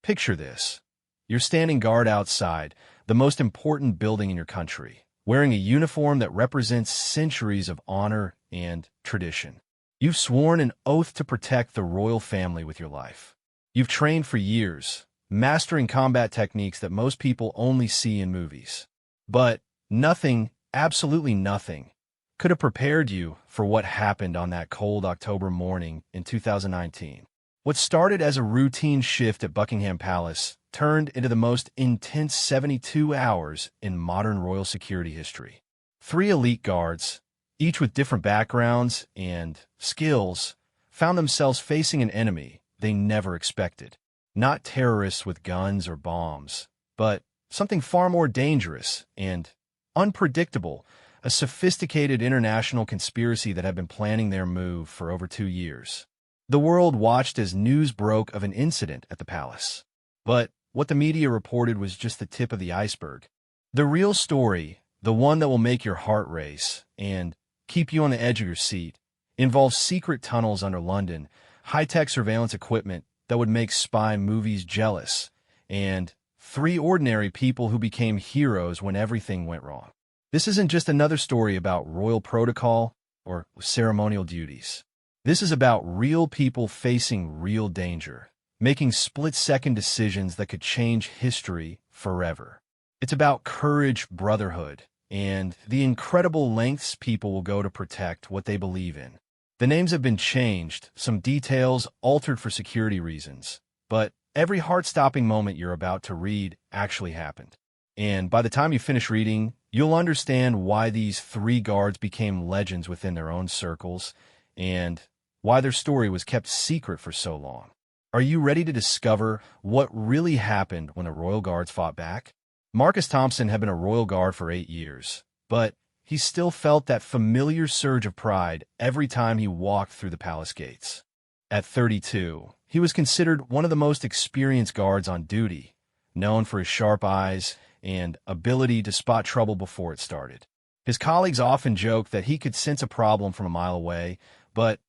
Picture this. You're standing guard outside, the most important building in your country, wearing a uniform that represents centuries of honor and tradition. You've sworn an oath to protect the royal family with your life. You've trained for years, mastering combat techniques that most people only see in movies. But nothing, absolutely nothing, could have prepared you for what happened on that cold October morning in 2019. What started as a routine shift at Buckingham Palace turned into the most intense 72 hours in modern royal security history. 3 elite guards, each with different backgrounds and skills, found themselves facing an enemy they never expected. Not terrorists with guns or bombs, but something far more dangerous and unpredictable, a sophisticated international conspiracy that had been planning their move for over 2 years. The world watched as news broke of an incident at the palace. But what the media reported was just the tip of the iceberg. The real story, the one that will make your heart race and keep you on the edge of your seat, involves secret tunnels under London, high-tech surveillance equipment that would make spy movies jealous, and 3 ordinary people who became heroes when everything went wrong. This isn't just another story about royal protocol or ceremonial duties. This is about real people facing real danger, making split-second decisions that could change history forever. It's about courage, brotherhood, and the incredible lengths people will go to protect what they believe in. The names have been changed, some details altered for security reasons, but every heart-stopping moment you're about to read actually happened. And by the time you finish reading, you'll understand why these 3 guards became legends within their own circles, and why their story was kept secret for so long. Are you ready to discover what really happened when the Royal Guards fought back? Marcus Thompson had been a Royal Guard for 8 years, but he still felt that familiar surge of pride every time he walked through the palace gates. At 32, he was considered one of the most experienced guards on duty, known for his sharp eyes and ability to spot trouble before it started. His colleagues often joked that he could sense a problem from a mile away, but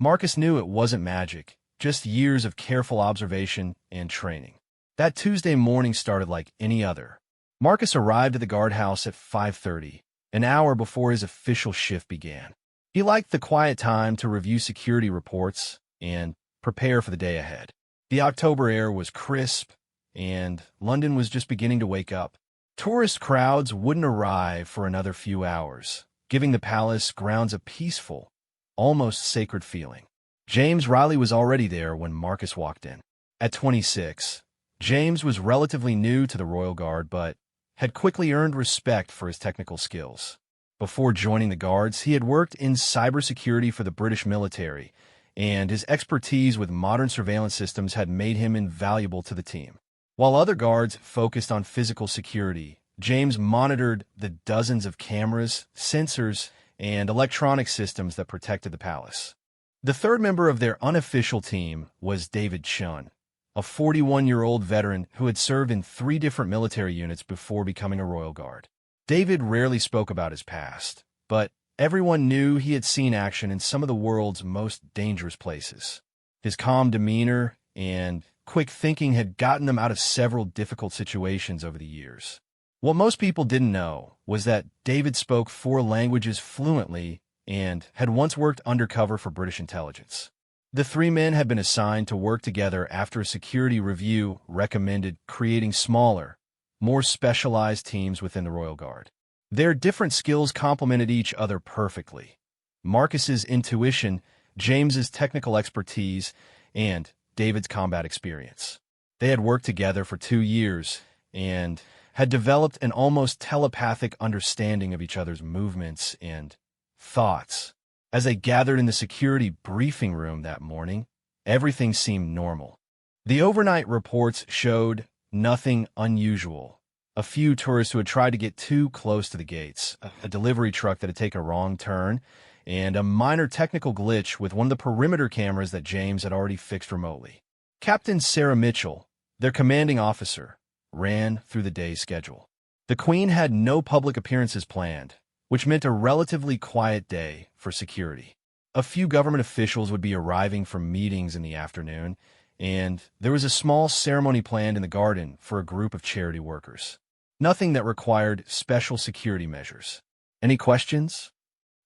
Marcus knew it wasn't magic, just years of careful observation and training. That Tuesday morning started like any other. Marcus arrived at the guardhouse at 5:30, an hour before his official shift began. He liked the quiet time to review security reports and prepare for the day ahead. The October air was crisp, and London was just beginning to wake up. Tourist crowds wouldn't arrive for another few hours, giving the palace grounds a peaceful, almost sacred feeling. James Riley was already there when Marcus walked in. At 26, James was relatively new to the Royal Guard, but had quickly earned respect for his technical skills. Before joining the Guards, he had worked in cybersecurity for the British military, and his expertise with modern surveillance systems had made him invaluable to the team. While other guards focused on physical security, James monitored the dozens of cameras, sensors, and electronic systems that protected the palace. The third member of their unofficial team was David Shun, a 41-year-old veteran who had served in 3 different military units before becoming a Royal Guard. David rarely spoke about his past, but everyone knew he had seen action in some of the world's most dangerous places. His calm demeanor and quick thinking had gotten him out of several difficult situations over the years. What most people didn't know was that David spoke 4 languages fluently and had once worked undercover for British intelligence. The 3 men had been assigned to work together after a security review recommended creating smaller, more specialized teams within the Royal Guard. Their different skills complemented each other perfectly. Marcus's intuition, James's technical expertise, and David's combat experience. They had worked together for 2 years and had developed an almost telepathic understanding of each other's movements and thoughts. As they gathered in the security briefing room that morning, everything seemed normal. The overnight reports showed nothing unusual. A few tourists who had tried to get too close to the gates, a delivery truck that had taken a wrong turn, and a minor technical glitch with one of the perimeter cameras that James had already fixed remotely. Captain Sarah Mitchell, their commanding officer, ran through the day's schedule. The Queen had no public appearances planned, which meant a relatively quiet day for security. A few government officials would be arriving from meetings in the afternoon, and there was a small ceremony planned in the garden for a group of charity workers. Nothing that required special security measures. Any questions?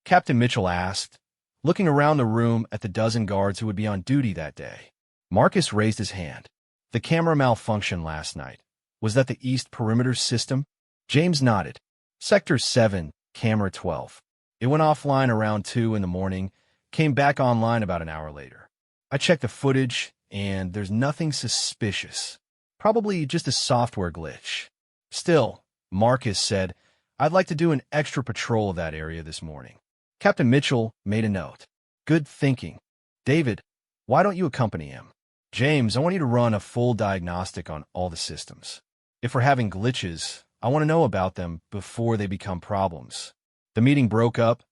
Captain Mitchell asked, looking around the room at the dozen guards who would be on duty that day. Marcus raised his hand. The camera malfunctioned last night. Was that the East Perimeter System? James nodded. Sector 7, Camera 12. It went offline around 2 in the morning, came back online about an hour later. I checked the footage, and there's nothing suspicious. Probably just a software glitch. Still, Marcus said, I'd like to do an extra patrol of that area this morning. Captain Mitchell made a note. Good thinking. David, why don't you accompany him? James, I want you to run a full diagnostic on all the systems. If we're having glitches, I want to know about them before they become problems. The meeting broke up,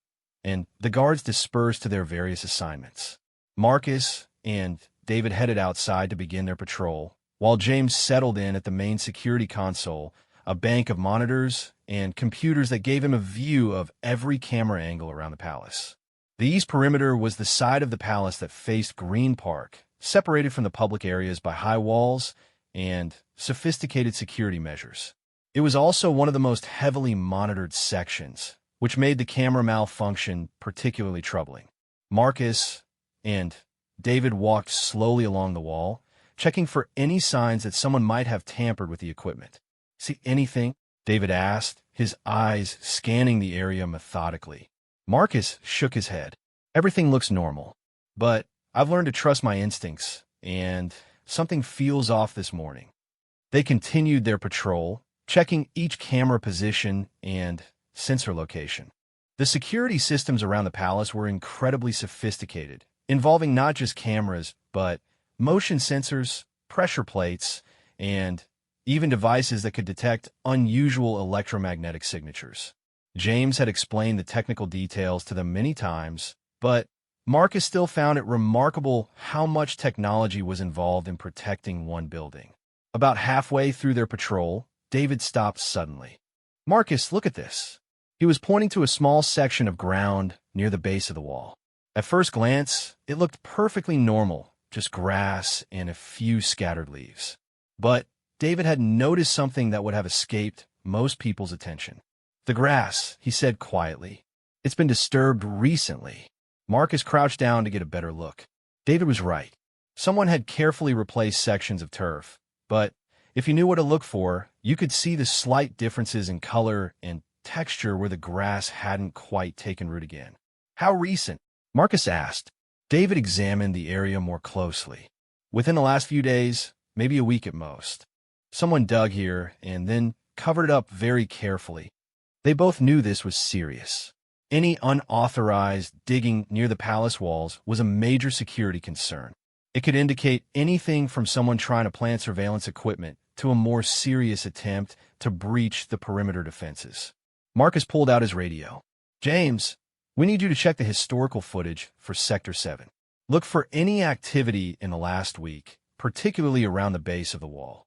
and the guards dispersed to their various assignments. Marcus and David headed outside to begin their patrol, while James settled in at the main security console, a bank of monitors and computers that gave him a view of every camera angle around the palace. The east perimeter was the side of the palace that faced Green Park, separated from the public areas by high walls and sophisticated security measures. It was also one of the most heavily monitored sections, which made the camera malfunction particularly troubling. Marcus and David walked slowly along the wall, checking for any signs that someone might have tampered with the equipment. See anything? David asked, his eyes scanning the area methodically. Marcus shook his head. Everything looks normal, but I've learned to trust my instincts, and something feels off this morning. They continued their patrol, checking each camera position and sensor location. The security systems around the palace were incredibly sophisticated, involving not just cameras, but motion sensors, pressure plates, and even devices that could detect unusual electromagnetic signatures. James had explained the technical details to them many times, but Marcus still found it remarkable how much technology was involved in protecting one building. About halfway through their patrol, David stopped suddenly. Marcus, look at this. He was pointing to a small section of ground near the base of the wall. At first glance, it looked perfectly normal, just grass and a few scattered leaves. But David had noticed something that would have escaped most people's attention. The grass, he said quietly. It's been disturbed recently. Marcus crouched down to get a better look. David was right. Someone had carefully replaced sections of turf, but if you knew what to look for, you could see the slight differences in color and texture where the grass hadn't quite taken root again. How recent? Marcus asked. David examined the area more closely. Within the last few days, maybe a week at most. Someone dug here and then covered it up very carefully. They both knew this was serious. Any unauthorized digging near the palace walls was a major security concern. It could indicate anything from someone trying to plant surveillance equipment to a more serious attempt to breach the perimeter defenses. Marcus pulled out his radio. James, we need you to check the historical footage for Sector 7. Look for any activity in the last week, particularly around the base of the wall.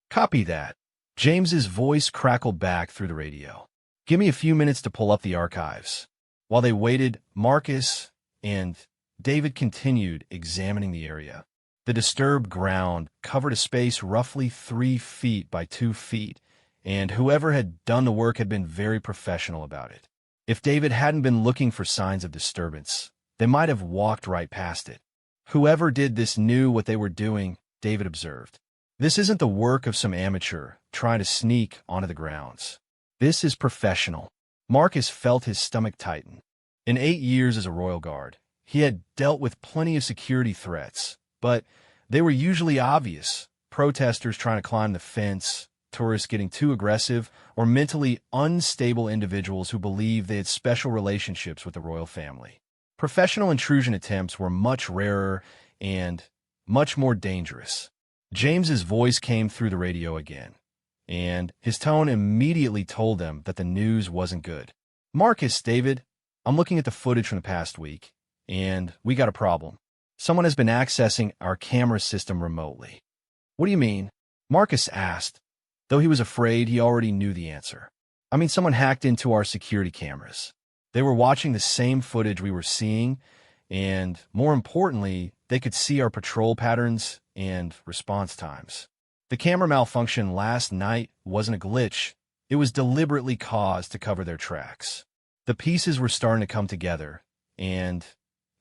Copy that. James's voice crackled back through the radio. Give me a few minutes to pull up the archives. While they waited, Marcus and David continued examining the area. The disturbed ground covered a space roughly 3 feet by 2 feet, and whoever had done the work had been very professional about it. If David hadn't been looking for signs of disturbance, they might have walked right past it. Whoever did this knew what they were doing, David observed. This isn't the work of some amateur trying to sneak onto the grounds. This is professional. Marcus felt his stomach tighten. In 8 years as a Royal Guard, he had dealt with plenty of security threats, but they were usually obvious. Protesters trying to climb the fence, tourists getting too aggressive, or mentally unstable individuals who believed they had special relationships with the royal family. Professional intrusion attempts were much rarer and much more dangerous. James's voice came through the radio again, and his tone immediately told them that the news wasn't good. Marcus, David, I'm looking at the footage from the past week, and we got a problem. Someone has been accessing our camera system remotely. What do you mean? Marcus asked, though he was afraid he already knew the answer. I mean, someone hacked into our security cameras. They were watching the same footage we were seeing, and more importantly, they could see our patrol patterns and response times. The camera malfunction last night wasn't a glitch. It was deliberately caused to cover their tracks. The pieces were starting to come together, and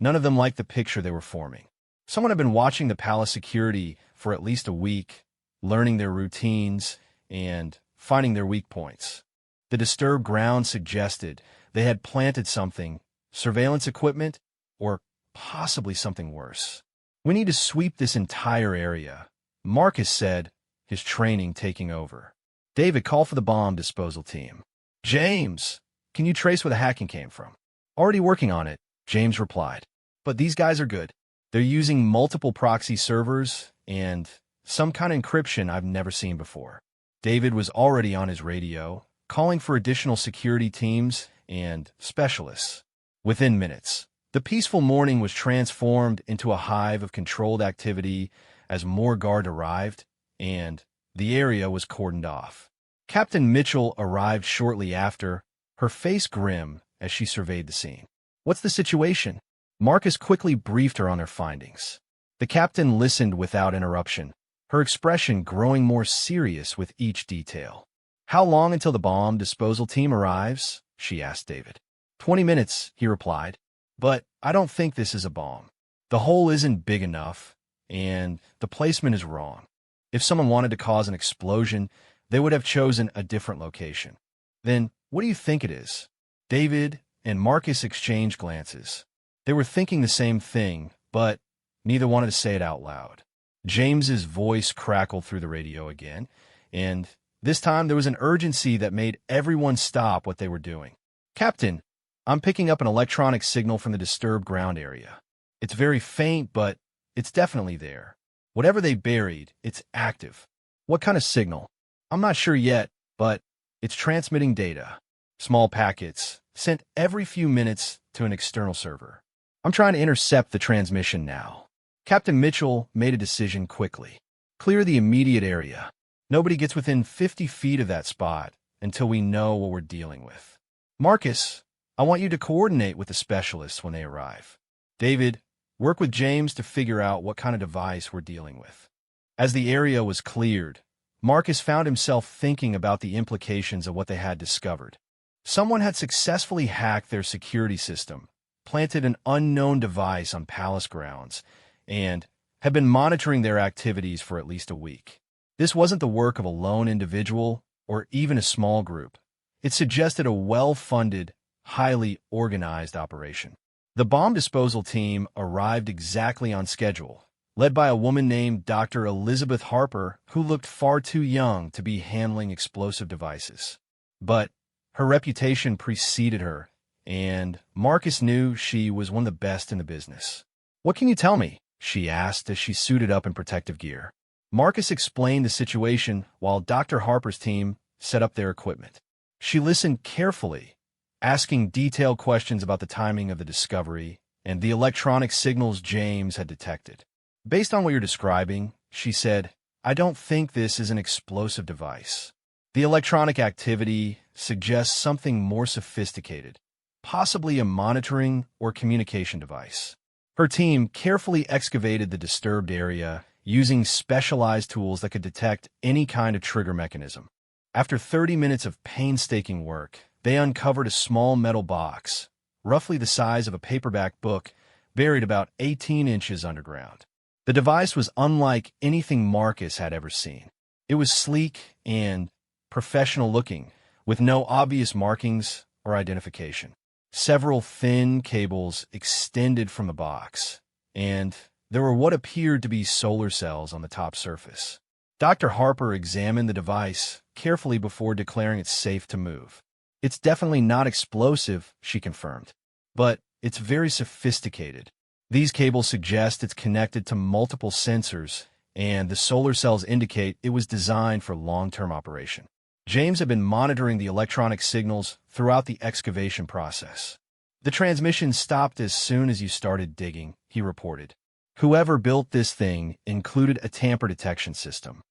none of them liked the picture they were forming. Someone had been watching the palace security for at least a week, learning their routines and finding their weak points. The disturbed ground suggested they had planted something, surveillance equipment, or possibly something worse. "We need to sweep this entire area," Marcus said, his training taking over. "David, call for the bomb disposal team." "James, can you trace where the hacking came from?" "Already working on it," James replied. "But these guys are good. They're using multiple proxy servers and some kind of encryption I've never seen before." David was already on his radio, calling for additional security teams and specialists. Within minutes, the peaceful morning was transformed into a hive of controlled activity as more guard arrived, and the area was cordoned off. Captain Mitchell arrived shortly after, her face grim as she surveyed the scene. "What's the situation?" Marcus quickly briefed her on their findings. The captain listened without interruption, her expression growing more serious with each detail. "How long until the bomb disposal team arrives?" she asked David. 20 minutes, he replied. "But I don't think this is a bomb. The hole isn't big enough, and the placement is wrong. If someone wanted to cause an explosion, they would have chosen a different location." "Then what do you think it is?" David and Marcus exchanged glances. They were thinking the same thing, but neither wanted to say it out loud. James's voice crackled through the radio again, and this time there was an urgency that made everyone stop what they were doing. "Captain, I'm picking up an electronic signal from the disturbed ground area. It's very faint, but it's definitely there. Whatever they buried, it's active." "What kind of signal?" "I'm not sure yet, but it's transmitting data. Small packets, sent every few minutes to an external server. I'm trying to intercept the transmission now." Captain Mitchell made a decision quickly. "Clear the immediate area. Nobody gets within 50 feet of that spot until we know what we're dealing with. Marcus, I want you to coordinate with the specialists when they arrive. David, work with James to figure out what kind of device we're dealing with." As the area was cleared, Marcus found himself thinking about the implications of what they had discovered. Someone had successfully hacked their security system, planted an unknown device on palace grounds, and had been monitoring their activities for at least a week. This wasn't the work of a lone individual or even a small group. It suggested a well-funded, highly organized operation. The bomb disposal team arrived exactly on schedule, led by a woman named Dr. Elizabeth Harper, who looked far too young to be handling explosive devices. But her reputation preceded her, and Marcus knew she was one of the best in the business. "What can you tell me?" she asked as she suited up in protective gear. Marcus explained the situation while Dr. Harper's team set up their equipment. She listened carefully, asking detailed questions about the timing of the discovery and the electronic signals James had detected. "Based on what you're describing," she said, "I don't think this is an explosive device. The electronic activity suggests something more sophisticated, possibly a monitoring or communication device." Her team carefully excavated the disturbed area using specialized tools that could detect any kind of trigger mechanism. After 30 minutes of painstaking work, they uncovered a small metal box, roughly the size of a paperback book, buried about 18 inches underground. The device was unlike anything Marcus had ever seen. It was sleek and professional-looking, with no obvious markings or identification. Several thin cables extended from the box, and there were what appeared to be solar cells on the top surface. Dr. Harper examined the device carefully before declaring it safe to move. "It's definitely not explosive," she confirmed, "but it's very sophisticated. These cables suggest it's connected to multiple sensors, and the solar cells indicate it was designed for long-term operation." James had been monitoring the electronic signals throughout the excavation process. "The transmission stopped as soon as you started digging," he reported. "Whoever built this thing included a tamper detection system."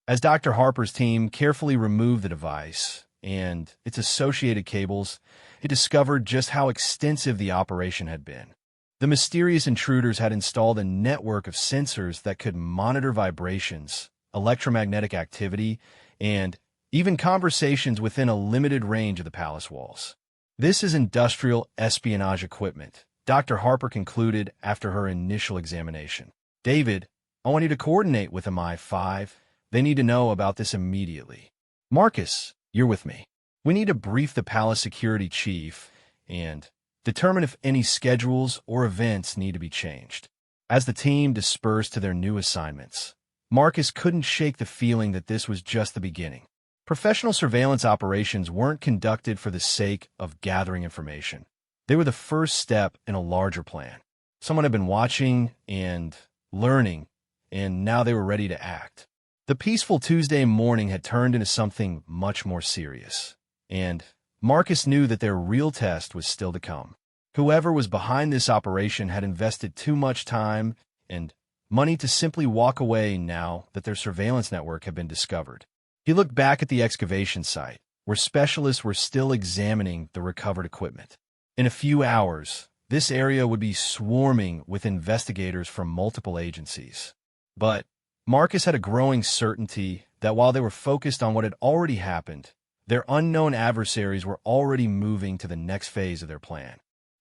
As Dr. Harper's team carefully removed the device and its associated cables, it discovered just how extensive the operation had been. The mysterious intruders had installed a network of sensors that could monitor vibrations, electromagnetic activity, and even conversations within a limited range of the palace walls. This is industrial espionage equipment, Dr. Harper concluded after her initial examination. David, I want you to coordinate with MI5. They need to know about this immediately. Marcus, you're with me. We need to brief the palace security chief and determine if any schedules or events need to be changed. As the team dispersed to their new assignments, Marcus couldn't shake the feeling that this was just the beginning. Professional surveillance operations weren't conducted for the sake of gathering information. They were the first step in a larger plan. Someone had been watching and learning, and now they were ready to act. The peaceful Tuesday morning had turned into something much more serious, and Marcus knew that their real test was still to come. Whoever was behind this operation had invested too much time and money to simply walk away now that their surveillance network had been discovered. He looked back at the excavation site, where specialists were still examining the recovered equipment. In a few hours, this area would be swarming with investigators from multiple agencies. But Marcus had a growing certainty that while they were focused on what had already happened, their unknown adversaries were already moving to the next phase of their plan.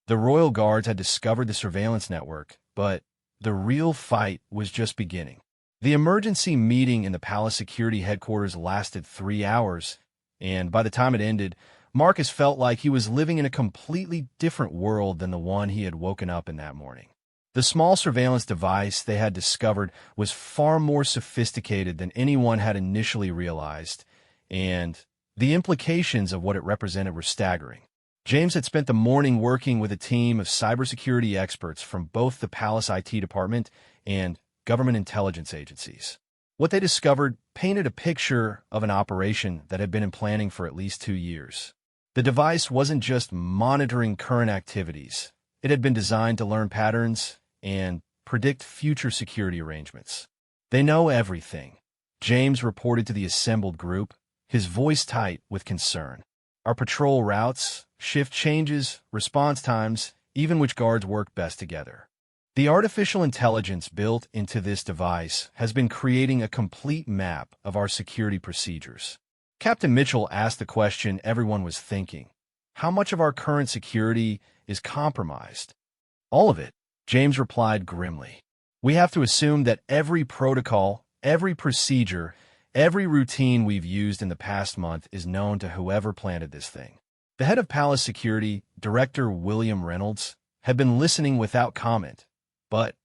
The Royal Guards had discovered the surveillance network, but the real fight was just beginning. The emergency meeting in the palace security headquarters lasted 3 hours, and by the time it ended, Marcus felt like he was living in a completely different world than the one he had woken up in that morning. The small surveillance device they had discovered was far more sophisticated than anyone had initially realized, and the implications of what it represented were staggering. James had spent the morning working with a team of cybersecurity experts from both the palace IT department and government intelligence agencies. What they discovered painted a picture of an operation that had been in planning for at least 2 years. The device wasn't just monitoring current activities. It had been designed to learn patterns and predict future security arrangements. They know everything, James reported to the assembled group, his voice tight with concern. Our patrol routes, shift changes, response times, even which guards work best together. The artificial intelligence built into this device has been creating a complete map of our security procedures. Captain Mitchell asked the question everyone was thinking. How much of our current security is compromised? All of it, James replied grimly. We have to assume that every protocol, every procedure, every routine we've used in the past month is known to whoever planted this thing. The head of Palace Security, Director William Reynolds, had been listening without comment. But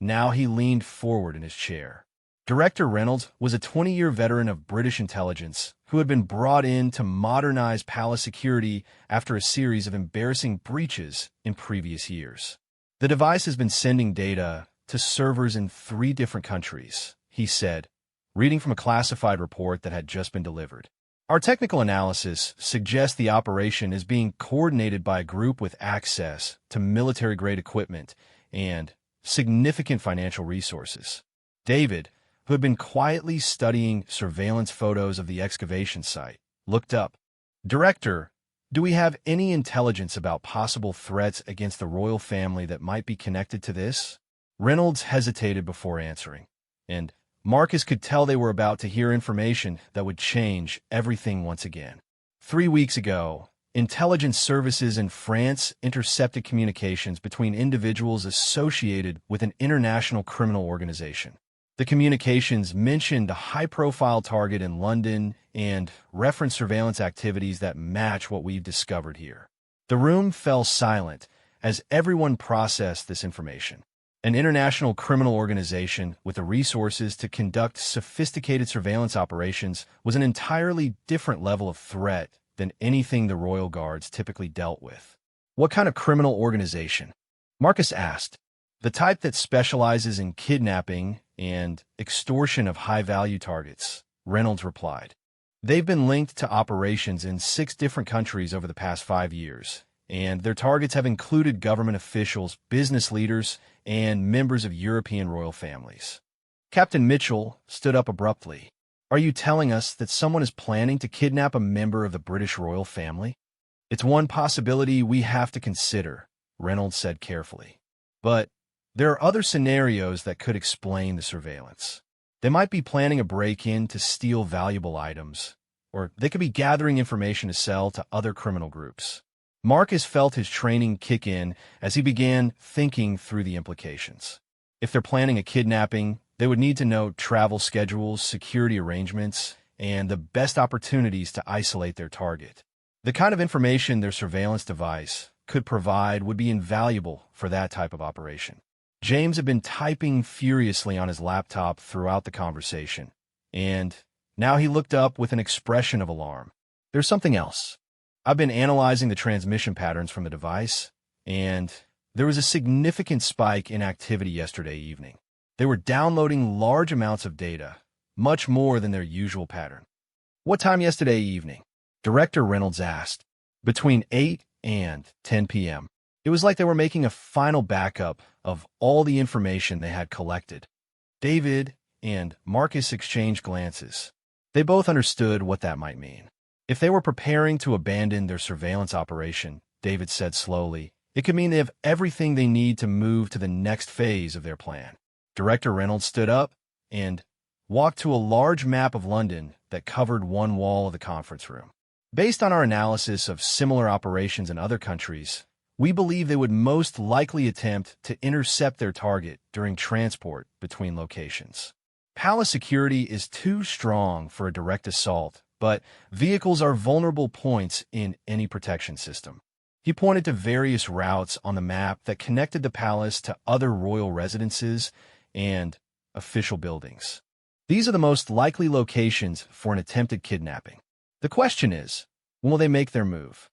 now he leaned forward in his chair. Director Reynolds was a 20-year veteran of British intelligence who had been brought in to modernize palace security after a series of embarrassing breaches in previous years. The device has been sending data to servers in 3 different countries, he said, reading from a classified report that had just been delivered. Our technical analysis suggests the operation is being coordinated by a group with access to military-grade equipment and significant financial resources. David, who had been quietly studying surveillance photos of the excavation site, looked up. Director, do we have any intelligence about possible threats against the royal family that might be connected to this? Reynolds hesitated before answering, and Marcus could tell they were about to hear information that would change everything once again. 3 weeks ago, intelligence services in France intercepted communications between individuals associated with an international criminal organization. The communications mentioned a high-profile target in London and referenced surveillance activities that match what we've discovered here. The room fell silent as everyone processed this information. An international criminal organization with the resources to conduct sophisticated surveillance operations was an entirely different level of threat than anything the Royal Guards typically dealt with. What kind of criminal organization? Marcus asked. The type that specializes in kidnapping and extortion of high-value targets, Reynolds replied. They've been linked to operations in 6 different countries over the past 5 years, and their targets have included government officials, business leaders, and members of European royal families. Captain Mitchell stood up abruptly. Are you telling us that someone is planning to kidnap a member of the British royal family? It's one possibility we have to consider, Reynolds said carefully. But there are other scenarios that could explain the surveillance. They might be planning a break-in to steal valuable items, or they could be gathering information to sell to other criminal groups. Marcus felt his training kick in as he began thinking through the implications. If they're planning a kidnapping, they would need to know travel schedules, security arrangements, and the best opportunities to isolate their target. The kind of information their surveillance device could provide would be invaluable for that type of operation. James had been typing furiously on his laptop throughout the conversation, and now he looked up with an expression of alarm. There's something else. I've been analyzing the transmission patterns from the device, and there was a significant spike in activity yesterday evening. They were downloading large amounts of data, much more than their usual pattern. What time yesterday evening? Director Reynolds asked. Between 8 and 10 p.m. It was like they were making a final backup of all the information they had collected. David and Marcus exchanged glances. They both understood what that might mean. If they were preparing to abandon their surveillance operation, David said slowly, it could mean they have everything they need to move to the next phase of their plan. Director Reynolds stood up and walked to a large map of London that covered one wall of the conference room. Based on our analysis of similar operations in other countries, we believe they would most likely attempt to intercept their target during transport between locations. Palace security is too strong for a direct assault, but vehicles are vulnerable points in any protection system. He pointed to various routes on the map that connected the palace to other royal residences and official buildings. These are the most likely locations for an attempted kidnapping. The question is, when will they make their move?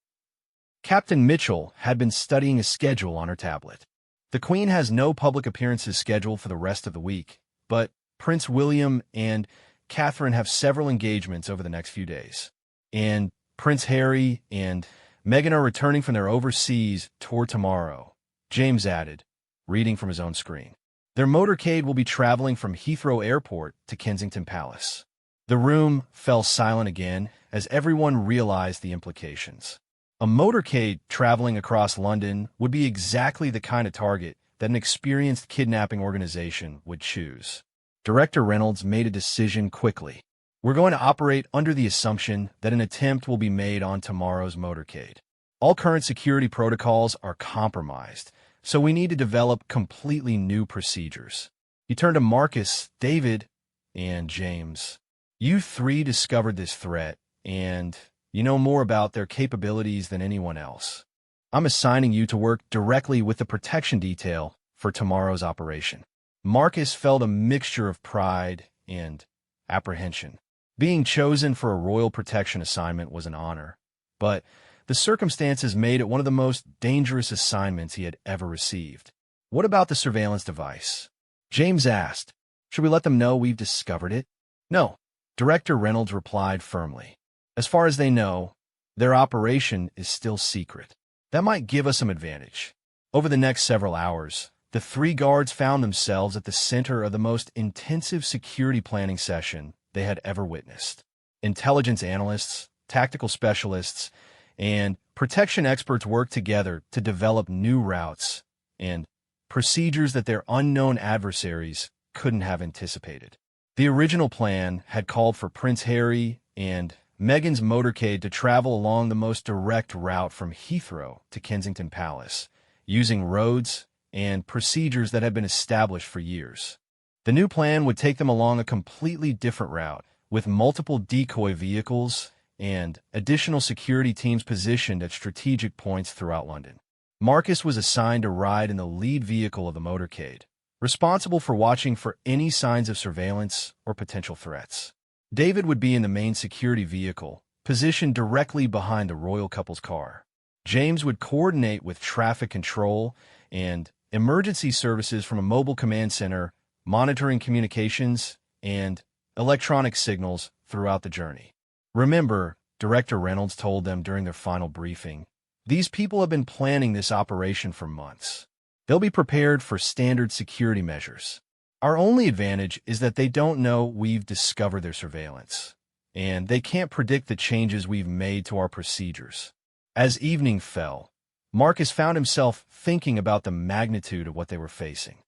Captain Mitchell had been studying a schedule on her tablet. The Queen has no public appearances scheduled for the rest of the week, but Prince William and Catherine have several engagements over the next few days. And Prince Harry and Meghan are returning from their overseas tour tomorrow, James added, reading from his own screen. Their motorcade will be traveling from Heathrow Airport to Kensington Palace. The room fell silent again as everyone realized the implications. A motorcade traveling across London would be exactly the kind of target that an experienced kidnapping organization would choose. Director Reynolds made a decision quickly. We're going to operate under the assumption that an attempt will be made on tomorrow's motorcade. All current security protocols are compromised, so we need to develop completely new procedures. He turned to Marcus, David, and James. You three discovered this threat, and you know more about their capabilities than anyone else. I'm assigning you to work directly with the protection detail for tomorrow's operation. Marcus felt a mixture of pride and apprehension. Being chosen for a royal protection assignment was an honor, but the circumstances made it one of the most dangerous assignments he had ever received. What about the surveillance device? James asked. Should we let them know we've discovered it? No, Director Reynolds replied firmly. As far as they know, their operation is still secret. That might give us some advantage. Over the next several hours, the three guards found themselves at the center of the most intensive security planning session they had ever witnessed. Intelligence analysts, tactical specialists, and protection experts worked together to develop new routes and procedures that their unknown adversaries couldn't have anticipated. The original plan had called for Prince Harry and Meghan's motorcade to travel along the most direct route from Heathrow to Kensington Palace, using roads and procedures that had been established for years. The new plan would take them along a completely different route, with multiple decoy vehicles and additional security teams positioned at strategic points throughout London. Marcus was assigned to ride in the lead vehicle of the motorcade, responsible for watching for any signs of surveillance or potential threats. David would be in the main security vehicle, positioned directly behind the royal couple's car. James would coordinate with traffic control and emergency services from a mobile command center, monitoring communications and electronic signals throughout the journey. Remember, Director Reynolds told them during their final briefing, these people have been planning this operation for months. They'll be prepared for standard security measures. Our only advantage is that they don't know we've discovered their surveillance, and they can't predict the changes we've made to our procedures. As evening fell, Marcus found himself thinking about the magnitude of what they were facing.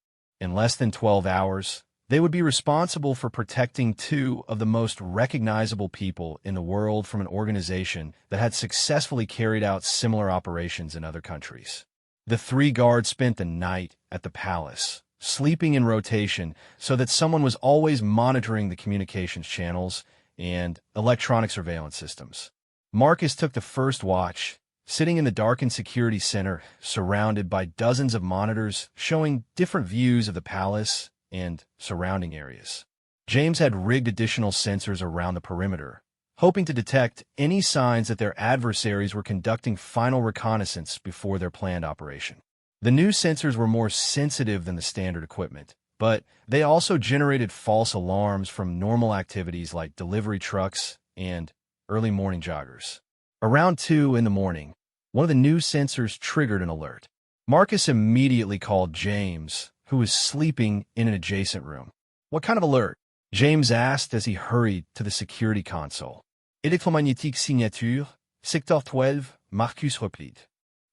In less than 12 hours, they would be responsible for protecting two of the most recognizable people in the world from an organization that had successfully carried out similar operations in other countries. The three guards spent the night at the palace, sleeping in rotation so that someone was always monitoring the communications channels and electronic surveillance systems. Marcus took the first watch, sitting in the darkened security center, surrounded by dozens of monitors showing different views of the palace and surrounding areas. James had rigged additional sensors around the perimeter, hoping to detect any signs that their adversaries were conducting final reconnaissance before their planned operation. The new sensors were more sensitive than the standard equipment, but they also generated false alarms from normal activities like delivery trucks and early morning joggers. Around 2 in the morning, one of the new sensors triggered an alert. Marcus immediately called James, who was sleeping in an adjacent room. "What kind of alert?" James asked as he hurried to the security console. "Électromagnétique signature, secteur 12, Marcus replied."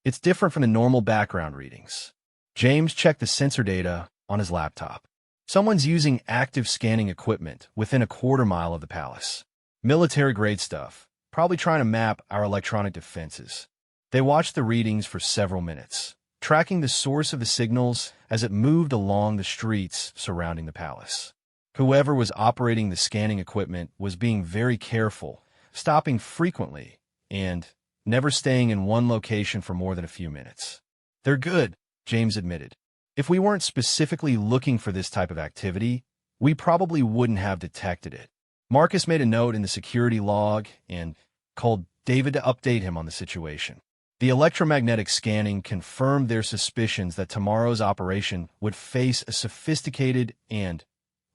It's different from the normal background readings. James checked the sensor data on his laptop. Someone's using active scanning equipment within a quarter-mile of the palace. Military-grade stuff, probably trying to map our electronic defenses. They watched the readings for several minutes, tracking the source of the signals as it moved along the streets surrounding the palace. Whoever was operating the scanning equipment was being very careful, stopping frequently, and never staying in one location for more than a few minutes. "They're good," James admitted. "If we weren't specifically looking for this type of activity, we probably wouldn't have detected it." Marcus made a note in the security log and called David to update him on the situation. The electromagnetic scanning confirmed their suspicions that tomorrow's operation would face a sophisticated and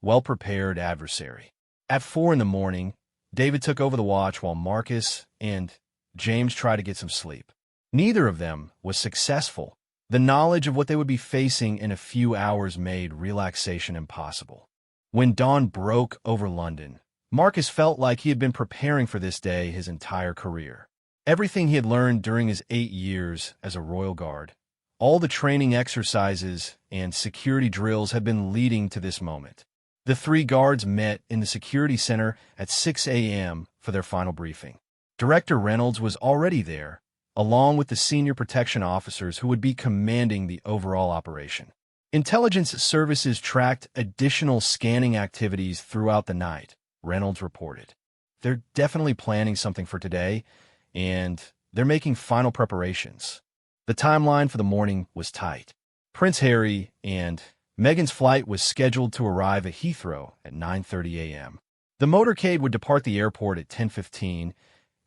well-prepared adversary. At 4 in the morning, David took over the watch while Marcus and James tried to get some sleep. Neither of them was successful. The knowledge of what they would be facing in a few hours made relaxation impossible. When dawn broke over London, Marcus felt like he had been preparing for this day his entire career. Everything he had learned during his 8 years as a Royal Guard, all the training exercises and security drills had been leading to this moment. The three guards met in the security center at 6 a.m. for their final briefing. Director Reynolds was already there, along with the senior protection officers who would be commanding the overall operation. Intelligence services tracked additional scanning activities throughout the night, Reynolds reported. "They're definitely planning something for today, and they're making final preparations." The timeline for the morning was tight. Prince Harry and Meghan's flight was scheduled to arrive at Heathrow at 9:30 a.m. The motorcade would depart the airport at 10:15,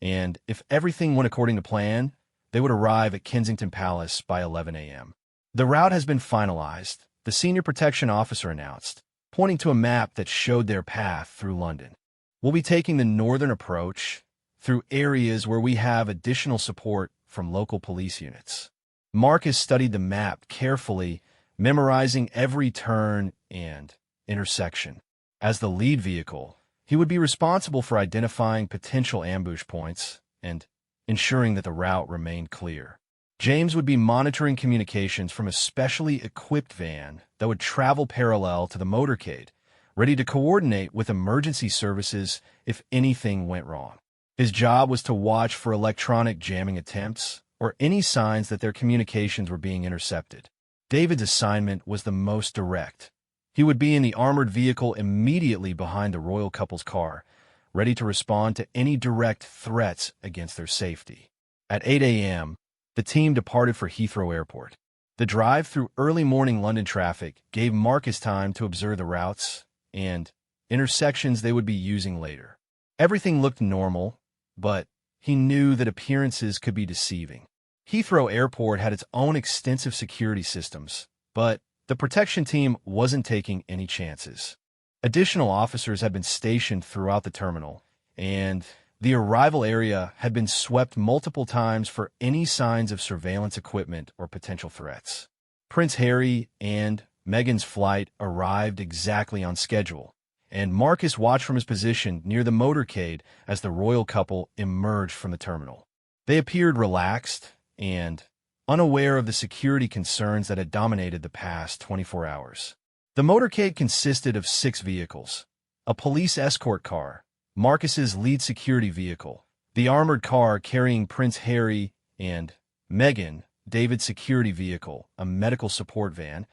and if everything went according to plan, they would arrive at Kensington Palace by 11 a.m. "The route has been finalized," the senior protection officer announced, pointing to a map that showed their path through London. "We'll be taking the northern approach through areas where we have additional support from local police units." Marcus studied the map carefully, memorizing every turn and intersection. As the lead vehicle, he would be responsible for identifying potential ambush points and ensuring that the route remained clear. James would be monitoring communications from a specially equipped van that would travel parallel to the motorcade, ready to coordinate with emergency services if anything went wrong. His job was to watch for electronic jamming attempts or any signs that their communications were being intercepted. David's assignment was the most direct. He would be in the armored vehicle immediately behind the royal couple's car, ready to respond to any direct threats against their safety. At 8 a.m., the team departed for Heathrow Airport. The drive through early morning London traffic gave Marcus time to observe the routes and intersections they would be using later. Everything looked normal, but he knew that appearances could be deceiving. Heathrow Airport had its own extensive security systems, but the protection team wasn't taking any chances. Additional officers had been stationed throughout the terminal, and the arrival area had been swept multiple times for any signs of surveillance equipment or potential threats. Prince Harry and Meghan's flight arrived exactly on schedule, and Marcus watched from his position near the motorcade as the royal couple emerged from the terminal. They appeared relaxed and unaware of the security concerns that had dominated the past 24 hours. The motorcade consisted of 6 vehicles: a police escort car, Marcus's lead security vehicle, the armored car carrying Prince Harry and Meghan, David's security vehicle, a medical support van,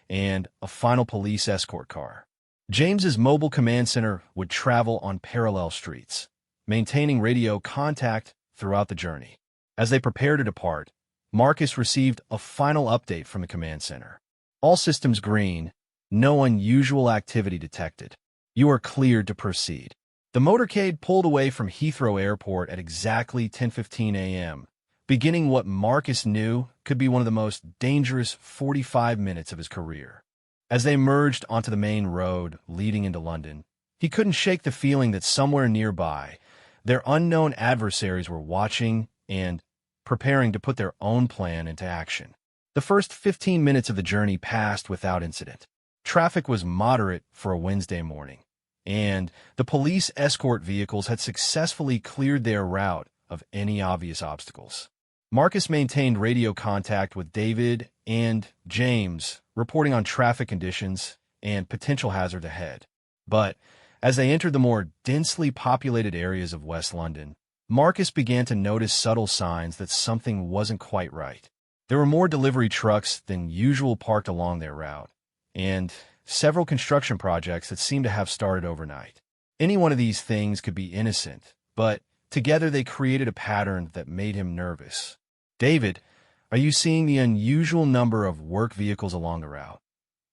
and a final police escort car. James's mobile command center would travel on parallel streets, maintaining radio contact throughout the journey. As they prepared to depart, Marcus received a final update from the command center. All systems green, no unusual activity detected. You are cleared to proceed. The motorcade pulled away from Heathrow Airport at exactly 10:15 a.m., beginning what Marcus knew could be one of the most dangerous 45 minutes of his career. As they emerged onto the main road leading into London, he couldn't shake the feeling that somewhere nearby, their unknown adversaries were watching and preparing to put their own plan into action. The first 15 minutes of the journey passed without incident. Traffic was moderate for a Wednesday morning, and the police escort vehicles had successfully cleared their route of any obvious obstacles. Marcus maintained radio contact with David and James, reporting on traffic conditions and potential hazard ahead. But as they entered the more densely populated areas of West London, Marcus began to notice subtle signs that something wasn't quite right. There were more delivery trucks than usual parked along their route, and several construction projects that seemed to have started overnight. Any one of these things could be innocent, but together they created a pattern that made him nervous. "David, are you seeing the unusual number of work vehicles along the route?"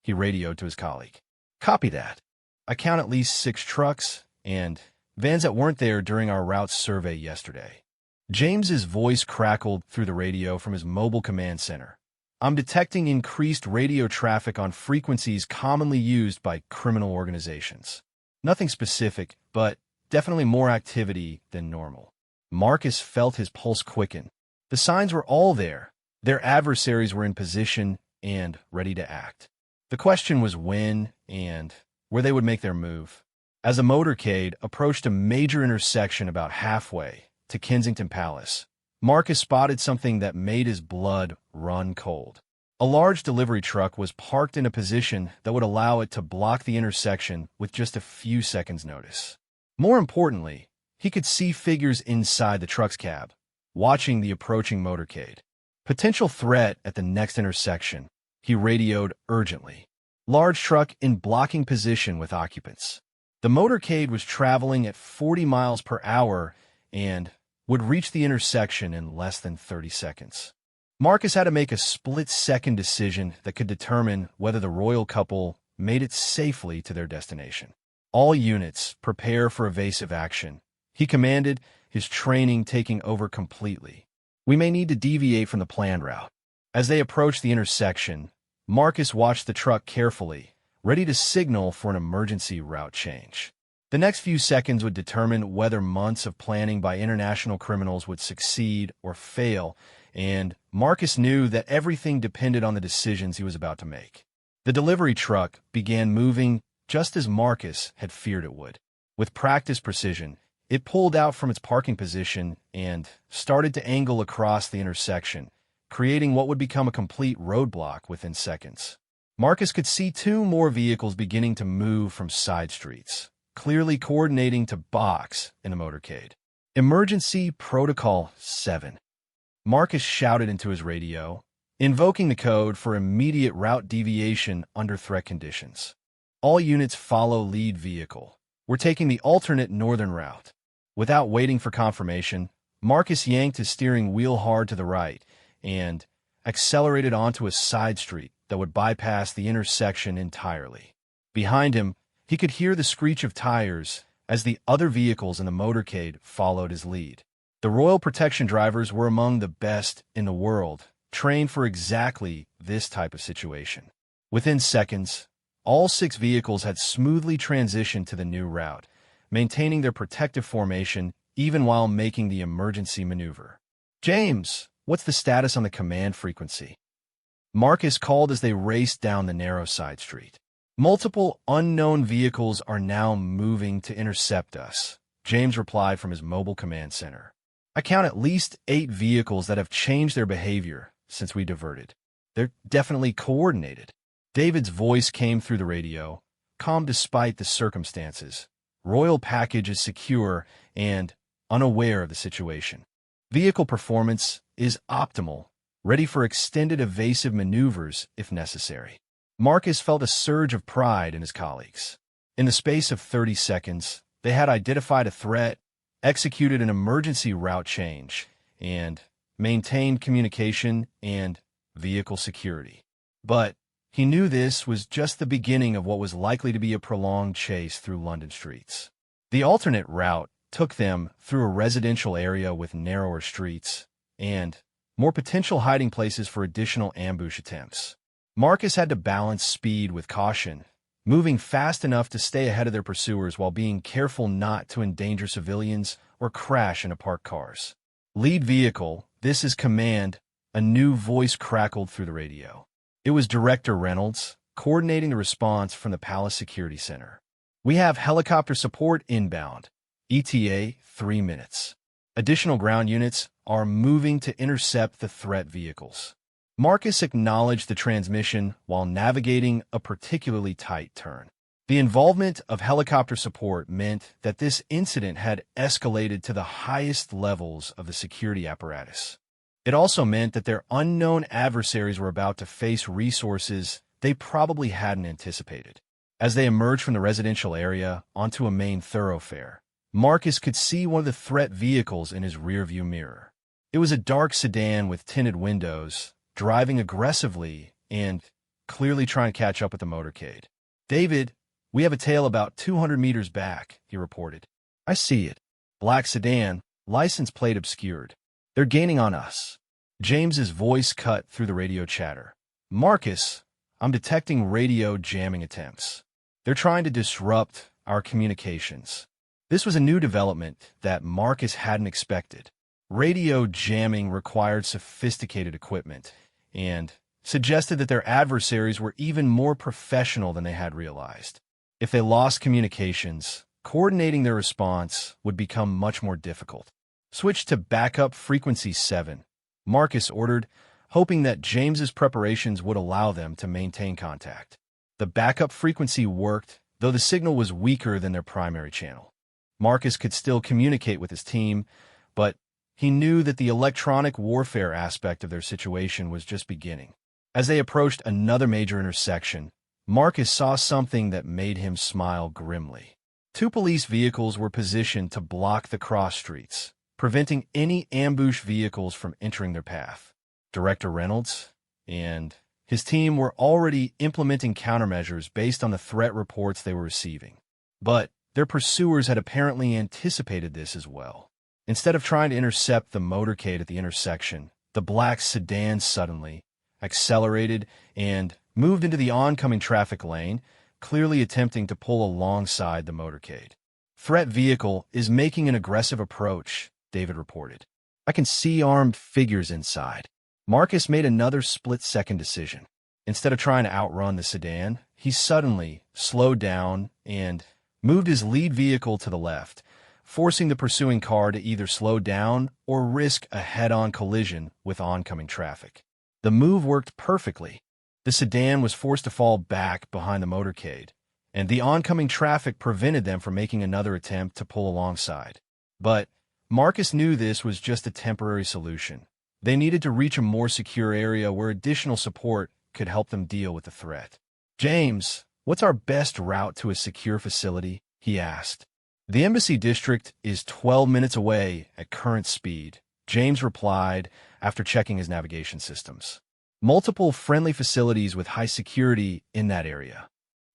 He radioed to his colleague. "Copy that. I count at least 6 trucks and vans that weren't there during our route survey yesterday." James's voice crackled through the radio from his mobile command center. "I'm detecting increased radio traffic on frequencies commonly used by criminal organizations. Nothing specific, but definitely more activity than normal." Marcus felt his pulse quicken. The signs were all there. Their adversaries were in position and ready to act. The question was when and where they would make their move. As the motorcade approached a major intersection about halfway to Kensington Palace, Marcus spotted something that made his blood run cold. A large delivery truck was parked in a position that would allow it to block the intersection with just a few seconds' notice. More importantly, he could see figures inside the truck's cab, watching the approaching motorcade. "Potential threat at the next intersection," he radioed urgently. "Large truck in blocking position with occupants." The motorcade was traveling at 40 miles per hour and would reach the intersection in less than 30 seconds. Marcus had to make a split-second decision that could determine whether the royal couple made it safely to their destination. "All units, prepare for evasive action," he commanded, his training taking over completely. "We may need to deviate from the planned route." As they approached the intersection, Marcus watched the truck carefully, ready to signal for an emergency route change. The next few seconds would determine whether months of planning by international criminals would succeed or fail, and Marcus knew that everything depended on the decisions he was about to make. The delivery truck began moving just as Marcus had feared it would. With practiced precision, it pulled out from its parking position and started to angle across the intersection, creating what would become a complete roadblock within seconds. Marcus could see 2 more vehicles beginning to move from side streets, clearly coordinating to box in the motorcade. "Emergency Protocol 7. Marcus shouted into his radio, invoking the code for immediate route deviation under threat conditions. "All units follow lead vehicle. We're taking the alternate northern route." Without waiting for confirmation, Marcus yanked his steering wheel hard to the right and accelerated onto a side street that would bypass the intersection entirely. Behind him, he could hear the screech of tires as the other vehicles in the motorcade followed his lead. The Royal Protection drivers were among the best in the world, trained for exactly this type of situation. Within seconds, all 6 vehicles had smoothly transitioned to the new route, maintaining their protective formation even while making the emergency maneuver. "James, what's the status on the command frequency?" Marcus called as they raced down the narrow side street. "Multiple unknown vehicles are now moving to intercept us," James replied from his mobile command center. "I count at least 8 vehicles that have changed their behavior since we diverted. They're definitely coordinated. David's voice came through the radio, calm despite the circumstances. Royal package is secure and unaware of the situation. Vehicle performance is optimal, ready for extended evasive maneuvers if necessary. Marcus felt a surge of pride in his colleagues. In the space of 30 seconds, they had identified a threat, executed an emergency route change, and maintained communication and vehicle security. But he knew this was just the beginning of what was likely to be a prolonged chase through London streets. The alternate route took them through a residential area with narrower streets and more potential hiding places for additional ambush attempts. Marcus had to balance speed with caution, moving fast enough to stay ahead of their pursuers while being careful not to endanger civilians or crash into parked cars. Lead vehicle, this is command, a new voice crackled through the radio. It was Director Reynolds, coordinating the response from the Palace Security Center. We have helicopter support inbound. ETA 3 minutes. Additional ground units are moving to intercept the threat vehicles. Marcus acknowledged the transmission while navigating a particularly tight turn. The involvement of helicopter support meant that this incident had escalated to the highest levels of the security apparatus. It also meant that their unknown adversaries were about to face resources they probably hadn't anticipated. As they emerged from the residential area onto a main thoroughfare, Marcus could see one of the threat vehicles in his rearview mirror. It was a dark sedan with tinted windows, driving aggressively and clearly trying to catch up with the motorcade. "David, we have a tail about 200 meters back," he reported. "I see it. Black sedan, license plate obscured. They're gaining on us." James's voice cut through the radio chatter. "Marcus, I'm detecting radio jamming attempts. They're trying to disrupt our communications." This was a new development that Marcus hadn't expected. Radio jamming required sophisticated equipment and suggested that their adversaries were even more professional than they had realized. If they lost communications, coordinating their response would become much more difficult. "Switch to backup frequency 7, Marcus ordered, hoping that James's preparations would allow them to maintain contact. The backup frequency worked, though the signal was weaker than their primary channel. Marcus could still communicate with his team, but he knew that the electronic warfare aspect of their situation was just beginning. As they approached another major intersection, Marcus saw something that made him smile grimly. 2 police vehicles were positioned to block the cross streets, preventing any ambush vehicles from entering their path. Director Reynolds and his team were already implementing countermeasures based on the threat reports they were receiving. But their pursuers had apparently anticipated this as well. Instead of trying to intercept the motorcade at the intersection, the black sedan suddenly accelerated and moved into the oncoming traffic lane, clearly attempting to pull alongside the motorcade. "Threat vehicle is making an aggressive approach," David reported. "I can see armed figures inside." Marcus made another split-second decision. Instead of trying to outrun the sedan, he suddenly slowed down and moved his lead vehicle to the left, forcing the pursuing car to either slow down or risk a head-on collision with oncoming traffic. The move worked perfectly. The sedan was forced to fall back behind the motorcade, and the oncoming traffic prevented them from making another attempt to pull alongside. But Marcus knew this was just a temporary solution. They needed to reach a more secure area where additional support could help them deal with the threat. "James, what's our best route to a secure facility?" he asked. "The Embassy District is 12 minutes away at current speed," James replied after checking his navigation systems. "Multiple friendly facilities with high security in that area.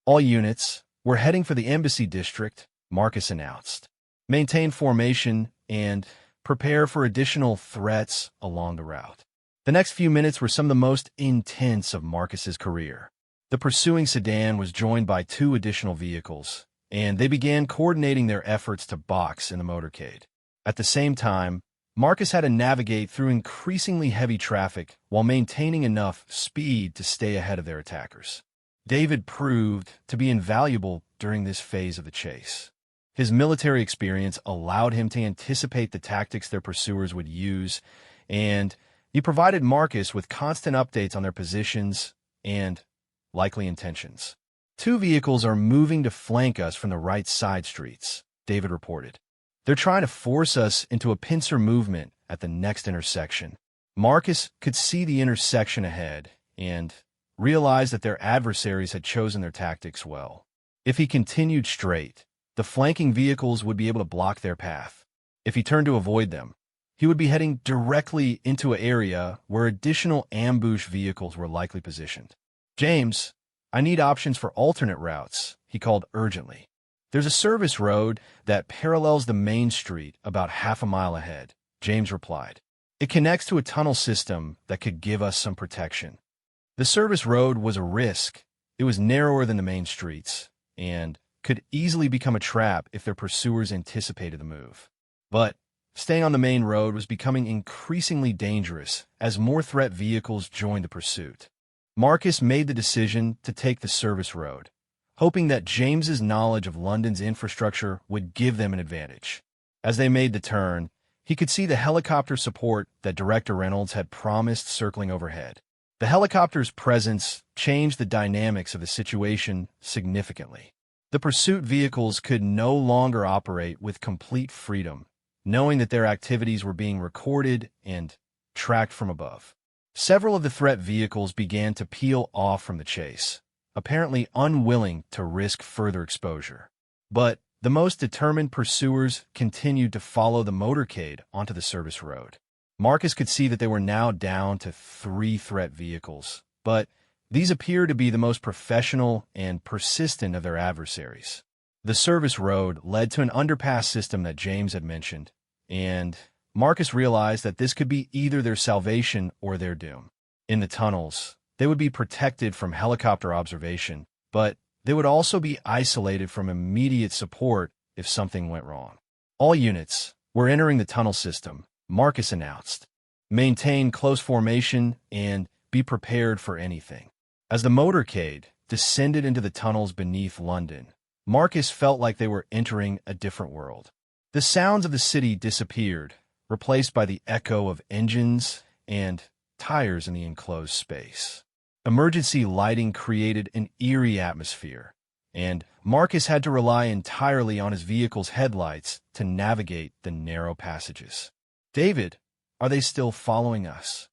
All units, we're heading for the Embassy District," Marcus announced. "Maintain formation and prepare for additional threats along the route." The next few minutes were some of the most intense of Marcus's career. The pursuing sedan was joined by 2 additional vehicles, and they began coordinating their efforts to box in the motorcade. At the same time, Marcus had to navigate through increasingly heavy traffic while maintaining enough speed to stay ahead of their attackers. David proved to be invaluable during this phase of the chase. His military experience allowed him to anticipate the tactics their pursuers would use and He provided Marcus with constant updates on their positions and likely intentions. Two vehicles are moving to flank us from the right side streets, David reported. They're trying to force us into a pincer movement at the next intersection. Marcus could see the intersection ahead and realized that their adversaries had chosen their tactics well. If he continued straight, the flanking vehicles would be able to block their path. If he turned to avoid them, he would be heading directly into an area where additional ambush vehicles were likely positioned. "James, I need options for alternate routes," he called urgently. "There's a service road that parallels the main street about half a mile ahead," James replied. "It connects to a tunnel system that could give us some protection." The service road was a risk. It was narrower than the main streets and could easily become a trap if their pursuers anticipated the move. But staying on the main road was becoming increasingly dangerous as more threat vehicles joined the pursuit. Marcus made the decision to take the service road, hoping that James's knowledge of London's infrastructure would give them an advantage. As they made the turn, he could see the helicopter support that Director Reynolds had promised circling overhead. The helicopter's presence changed the dynamics of the situation significantly. The pursuit vehicles could no longer operate with complete freedom, knowing that their activities were being recorded and tracked from above. Several of the threat vehicles began to peel off from the chase, apparently unwilling to risk further exposure. But the most determined pursuers continued to follow the motorcade onto the service road. Marcus could see that they were now down to 3 threat vehicles, but these appeared to be the most professional and persistent of their adversaries. The service road led to an underpass system that James had mentioned, and Marcus realized that this could be either their salvation or their doom. In the tunnels, they would be protected from helicopter observation, but they would also be isolated from immediate support if something went wrong. "All units, we're entering the tunnel system," Marcus announced. "Maintain close formation and be prepared for anything." As the motorcade descended into the tunnels beneath London, Marcus felt like they were entering a different world. The sounds of the city disappeared, replaced by the echo of engines and tires in the enclosed space. Emergency lighting created an eerie atmosphere, and Marcus had to rely entirely on his vehicle's headlights to navigate the narrow passages. "David, are they still following us?"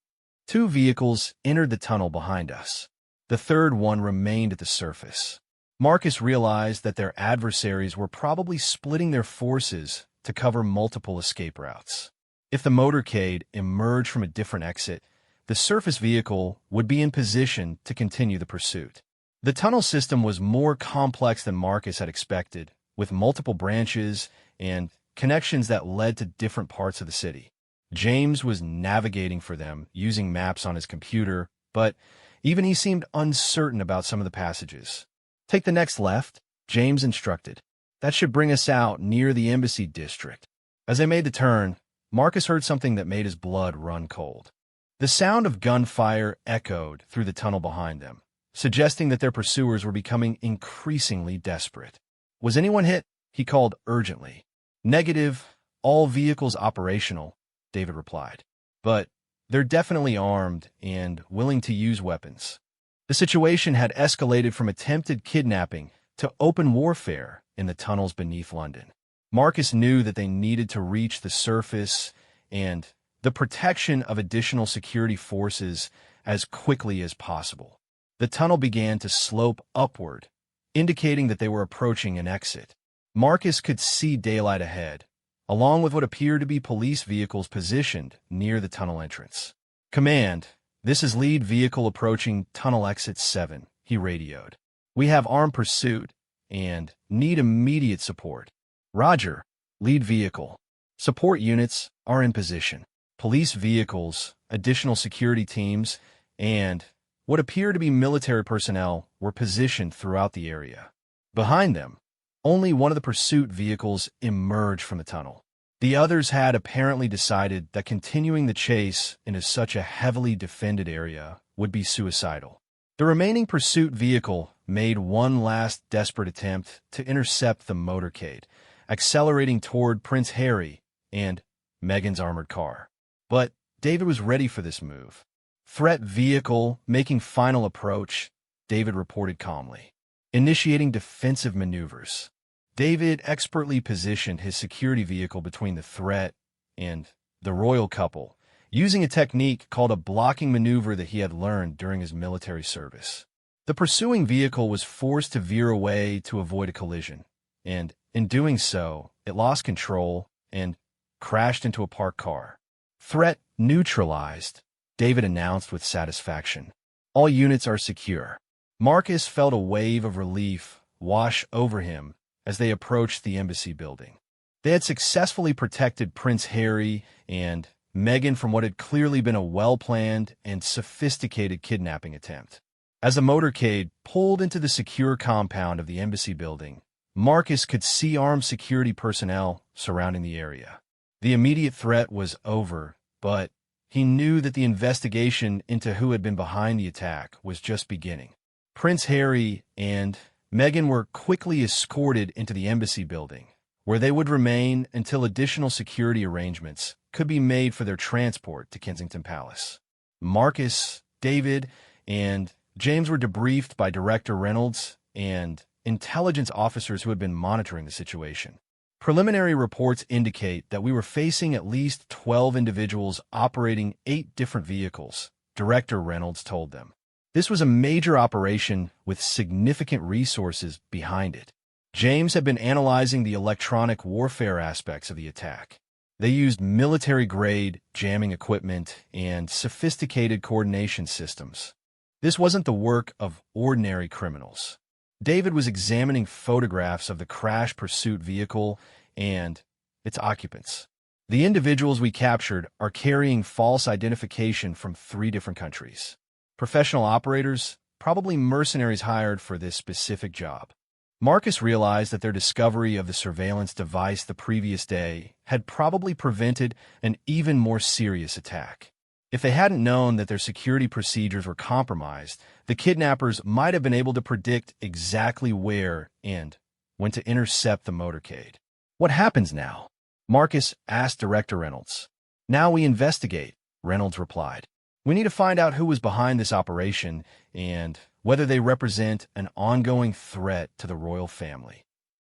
2 vehicles entered the tunnel behind us. The third one remained at the surface. Marcus realized that their adversaries were probably splitting their forces to cover multiple escape routes. If the motorcade emerged from a different exit, the surface vehicle would be in position to continue the pursuit. The tunnel system was more complex than Marcus had expected, with multiple branches and connections that led to different parts of the city. James was navigating for them using maps on his computer, but even he seemed uncertain about some of the passages. "Take the next left," James instructed. "That should bring us out near the embassy district." As they made the turn, Marcus heard something that made his blood run cold. The sound of gunfire echoed through the tunnel behind them, suggesting that their pursuers were becoming increasingly desperate. "Was anyone hit?" he called urgently. "Negative. All vehicles operational," David replied. "But they're definitely armed and willing to use weapons." The situation had escalated from attempted kidnapping to open warfare in the tunnels beneath London. Marcus knew that they needed to reach the surface and the protection of additional security forces as quickly as possible. The tunnel began to slope upward, indicating that they were approaching an exit. Marcus could see daylight ahead, along with what appeared to be police vehicles positioned near the tunnel entrance. "Command, this is lead vehicle approaching tunnel exit 7, he radioed. "We have armed pursuit and need immediate support." "Roger, lead vehicle. Support units are in position." Police vehicles, additional security teams, and what appeared to be military personnel were positioned throughout the area. Behind them, only one of the pursuit vehicles emerged from the tunnel. The others had apparently decided that continuing the chase into such a heavily defended area would be suicidal. The remaining pursuit vehicle made one last desperate attempt to intercept the motorcade, accelerating toward Prince Harry and Meghan's armored car. But David was ready for this move. Threat vehicle making final approach, David reported calmly. Initiating defensive maneuvers. David expertly positioned his security vehicle between the threat and the royal couple, using a technique called a blocking maneuver that he had learned during his military service. The pursuing vehicle was forced to veer away to avoid a collision, and in doing so, it lost control and crashed into a parked car. Threat neutralized, David announced with satisfaction. All units are secure. Marcus felt a wave of relief wash over him as they approached the embassy building. They had successfully protected Prince Harry and Meghan from what had clearly been a well-planned and sophisticated kidnapping attempt. As the motorcade pulled into the secure compound of the embassy building, Marcus could see armed security personnel surrounding the area. The immediate threat was over, but he knew that the investigation into who had been behind the attack was just beginning. Prince Harry and Meghan were quickly escorted into the embassy building, where they would remain until additional security arrangements could be made for their transport to Kensington Palace. Marcus, David, and James were debriefed by Director Reynolds and intelligence officers who had been monitoring the situation. Preliminary reports indicate that we were facing at least 12 individuals operating 8 different vehicles, Director Reynolds told them. This was a major operation with significant resources behind it. James had been analyzing the electronic warfare aspects of the attack. They used military-grade jamming equipment and sophisticated coordination systems. This wasn't the work of ordinary criminals. David was examining photographs of the crash pursuit vehicle and its occupants. The individuals we captured are carrying false identification from 3 different countries. Professional operators, probably mercenaries hired for this specific job. Marcus realized that their discovery of the surveillance device the previous day had probably prevented an even more serious attack. If they hadn't known that their security procedures were compromised, the kidnappers might have been able to predict exactly where and when to intercept the motorcade. What happens now? Marcus asked Director Reynolds. Now we investigate, Reynolds replied. We need to find out who was behind this operation and whether they represent an ongoing threat to the royal family.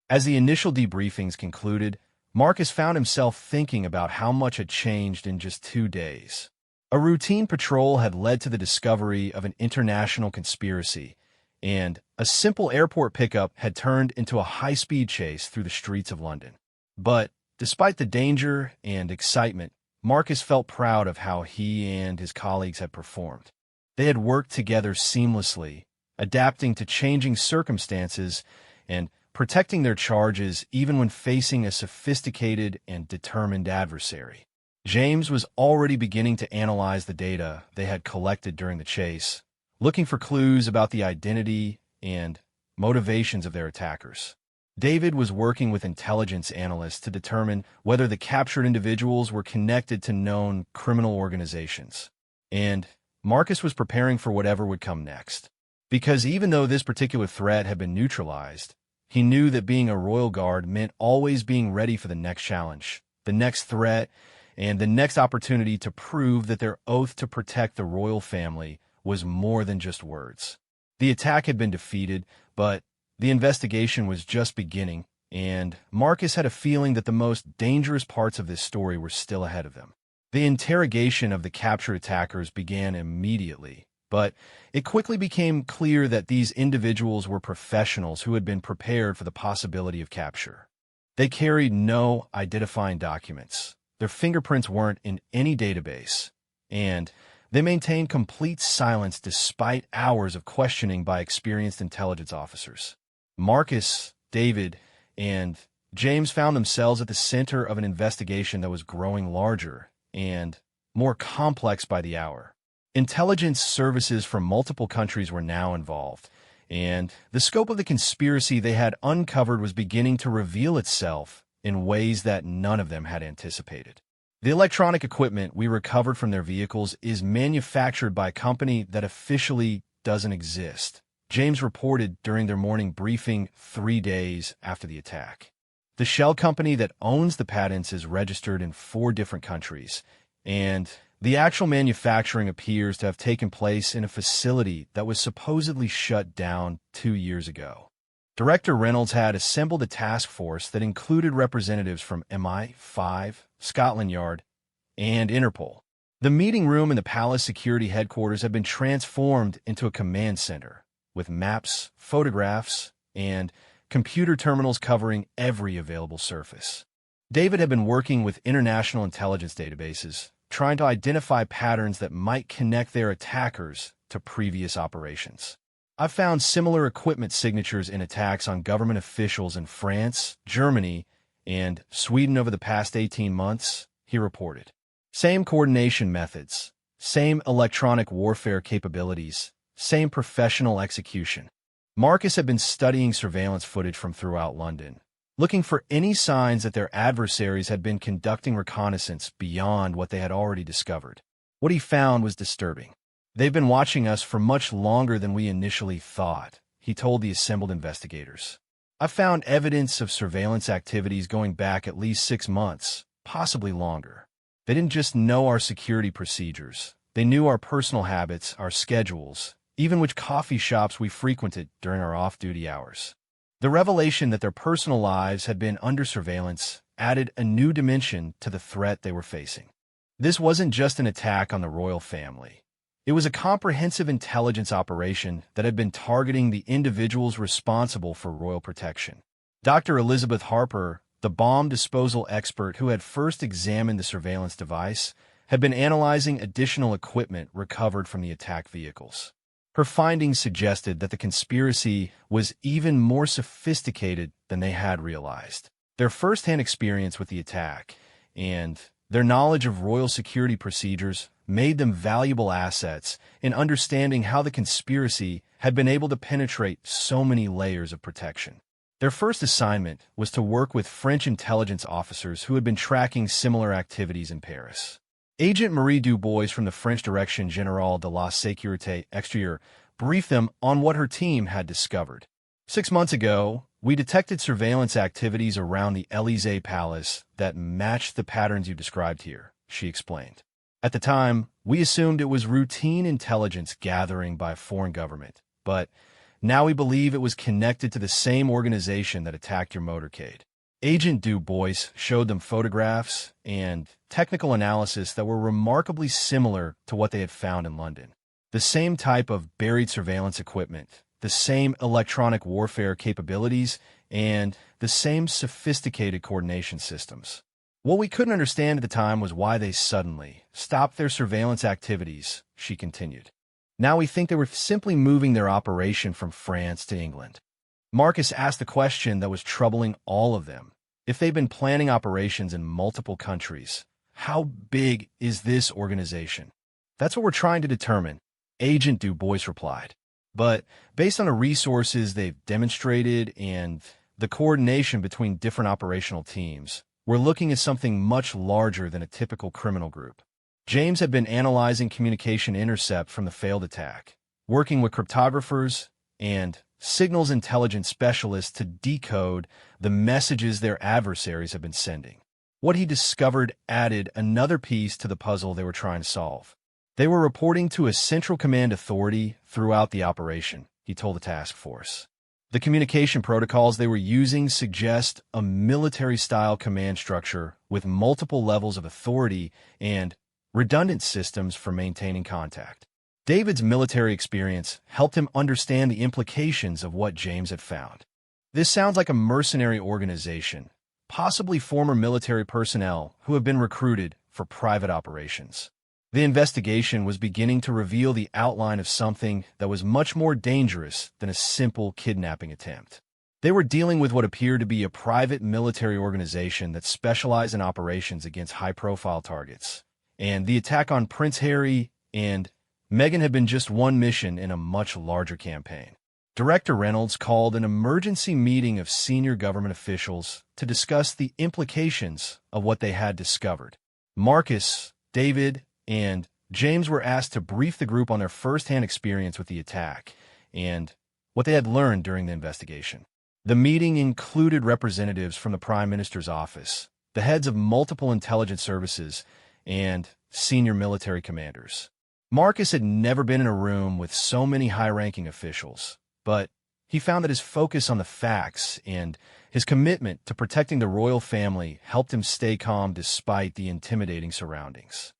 As the initial debriefings concluded, Marcus found himself thinking about how much had changed in just 2 days. A routine patrol had led to the discovery of an international conspiracy, and a simple airport pickup had turned into a high-speed chase through the streets of London. But despite the danger and excitement, Marcus felt proud of how he and his colleagues had performed. They had worked together seamlessly, adapting to changing circumstances and protecting their charges even when facing a sophisticated and determined adversary. James was already beginning to analyze the data they had collected during the chase, looking for clues about the identity and motivations of their attackers. David was working with intelligence analysts to determine whether the captured individuals were connected to known criminal organizations. And Marcus was preparing for whatever would come next. Because even though this particular threat had been neutralized, he knew that being a royal guard meant always being ready for the next challenge, the next threat, and the next opportunity to prove that their oath to protect the royal family was more than just words. The attack had been defeated, but the investigation was just beginning, and Marcus had a feeling that the most dangerous parts of this story were still ahead of them. The interrogation of the captured attackers began immediately, but it quickly became clear that these individuals were professionals who had been prepared for the possibility of capture. They carried no identifying documents. Their fingerprints weren't in any database, and they maintained complete silence despite hours of questioning by experienced intelligence officers. Marcus, David, and James found themselves at the center of an investigation that was growing larger and more complex by the hour. Intelligence services from multiple countries were now involved, and the scope of the conspiracy they had uncovered was beginning to reveal itself in ways that none of them had anticipated. The electronic equipment we recovered from their vehicles is manufactured by a company that officially doesn't exist, James reported during their morning briefing 3 days after the attack. The shell company that owns the patents is registered in 4 different countries, and The actual manufacturing appears to have taken place in a facility that was supposedly shut down 2 years ago. Director Reynolds had assembled a task force that included representatives from MI5, Scotland Yard, and Interpol. The meeting room in the palace security headquarters had been transformed into a command center, with maps, photographs, and computer terminals covering every available surface. David had been working with international intelligence databases, trying to identify patterns that might connect their attackers to previous operations. I've found similar equipment signatures in attacks on government officials in France, Germany, and Sweden over the past 18 months, he reported. Same coordination methods, same electronic warfare capabilities, same professional execution. Marcus had been studying surveillance footage from throughout London, looking for any signs that their adversaries had been conducting reconnaissance beyond what they had already discovered. What he found was disturbing. "They've been watching us for much longer than we initially thought," he told the assembled investigators. "I found evidence of surveillance activities going back at least 6 months, possibly longer. They didn't just know our security procedures. They knew our personal habits, our schedules, even which coffee shops we frequented during our off-duty hours." The revelation that their personal lives had been under surveillance added a new dimension to the threat they were facing. This wasn't just an attack on the royal family. It was a comprehensive intelligence operation that had been targeting the individuals responsible for royal protection. Dr. Elizabeth Harper, the bomb disposal expert who had first examined the surveillance device, had been analyzing additional equipment recovered from the attack vehicles. Her findings suggested that the conspiracy was even more sophisticated than they had realized. Their first-hand experience with the attack and their knowledge of royal security procedures made them valuable assets in understanding how the conspiracy had been able to penetrate so many layers of protection. Their first assignment was to work with French intelligence officers who had been tracking similar activities in Paris. Agent Marie Dubois from the French Direction Générale de la Sécurité Extérieure briefed them on what her team had discovered. 6 months ago, we detected surveillance activities around the Élysée Palace that matched the patterns you described here, she explained. At the time, we assumed it was routine intelligence gathering by a foreign government, but now we believe it was connected to the same organization that attacked your motorcade. Agent Dubois showed them photographs and technical analysis that were remarkably similar to what they had found in London. The same type of buried surveillance equipment, the same electronic warfare capabilities, and the same sophisticated coordination systems. What we couldn't understand at the time was why they suddenly stopped their surveillance activities, she continued. Now we think they were simply moving their operation from France to England. Marcus asked the question that was troubling all of them. If they've been planning operations in multiple countries, how big is this organization? That's what we're trying to determine, Agent Dubois replied. But based on the resources they've demonstrated and the coordination between different operational teams, we're looking at something much larger than a typical criminal group. James had been analyzing communication intercept from the failed attack, working with cryptographers and signals intelligence specialists to decode the messages their adversaries have been sending. What he discovered added another piece to the puzzle they were trying to solve. They were reporting to a central command authority throughout the operation, he told the task force. The communication protocols they were using suggest a military-style command structure with multiple levels of authority and redundant systems for maintaining contact. David's military experience helped him understand the implications of what James had found. This sounds like a mercenary organization, possibly former military personnel who have been recruited for private operations. The investigation was beginning to reveal the outline of something that was much more dangerous than a simple kidnapping attempt. They were dealing with what appeared to be a private military organization that specialized in operations against high-profile targets. And the attack on Prince Harry and Meghan had been just one mission in a much larger campaign. Director Reynolds called an emergency meeting of senior government officials to discuss the implications of what they had discovered. Marcus, David, and James were asked to brief the group on their first-hand experience with the attack and what they had learned during the investigation. The meeting included representatives from the Prime Minister's office, the heads of multiple intelligence services, and senior military commanders. Marcus had never been in a room with so many high-ranking officials, but he found that his focus on the facts and his commitment to protecting the royal family helped him stay calm despite the intimidating surroundings.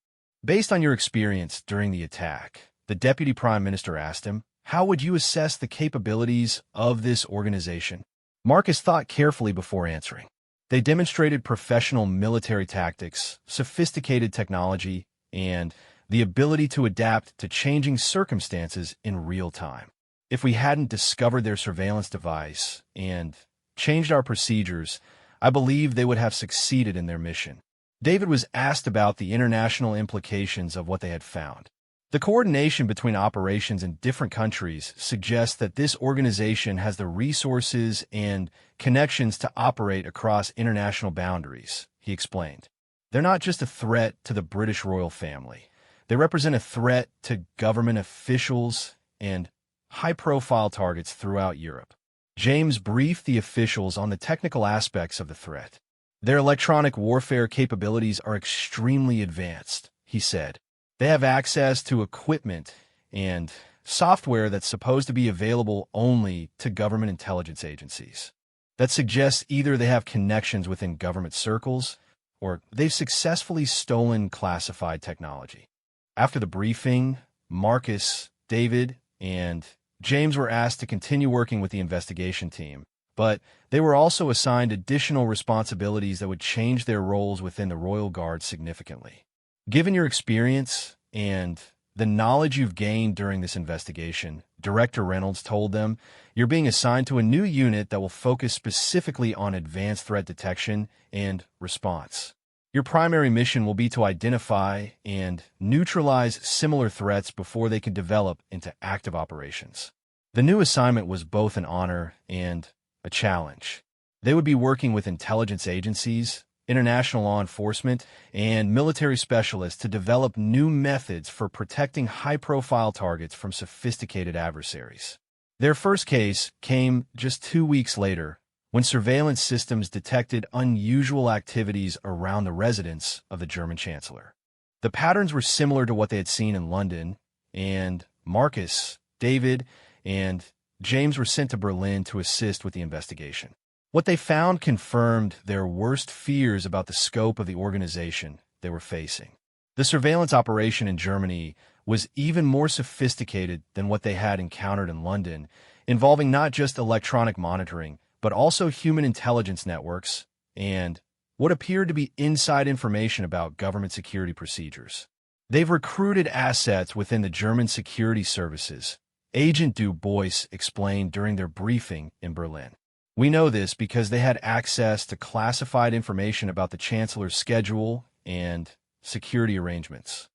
Based on your experience during the attack, the Deputy Prime Minister asked him, "How would you assess the capabilities of this organization?" Marcus thought carefully before answering. They demonstrated professional military tactics, sophisticated technology, and the ability to adapt to changing circumstances in real time. If we hadn't discovered their surveillance device and changed our procedures, I believe they would have succeeded in their mission. David was asked about the international implications of what they had found. The coordination between operations in different countries suggests that this organization has the resources and connections to operate across international boundaries, he explained. They're not just a threat to the British royal family. They represent a threat to government officials and high-profile targets throughout Europe. James briefed the officials on the technical aspects of the threat. Their electronic warfare capabilities are extremely advanced, he said. They have access to equipment and software that's supposed to be available only to government intelligence agencies. That suggests either they have connections within government circles or they've successfully stolen classified technology. After the briefing, Marcus, David, and James were asked to continue working with the investigation team, but they were also assigned additional responsibilities that would change their roles within the Royal Guard significantly. Given your experience and the knowledge you've gained during this investigation, Director Reynolds told them, you're being assigned to a new unit that will focus specifically on advanced threat detection and response. Your primary mission will be to identify and neutralize similar threats before they can develop into active operations. The new assignment was both an honor and a challenge. They would be working with intelligence agencies, international law enforcement, and military specialists to develop new methods for protecting high-profile targets from sophisticated adversaries. Their first case came just 2 weeks later, when surveillance systems detected unusual activities around the residence of the German Chancellor. The patterns were similar to what they had seen in London, and Marcus, David, and James were sent to Berlin to assist with the investigation. What they found confirmed their worst fears about the scope of the organization they were facing. The surveillance operation in Germany was even more sophisticated than what they had encountered in London, involving not just electronic monitoring, but also human intelligence networks and what appeared to be inside information about government security procedures. They've recruited assets within the German security services, Agent Du Bois explained during their briefing in Berlin. We know this because they had access to classified information about the Chancellor's schedule and security arrangements.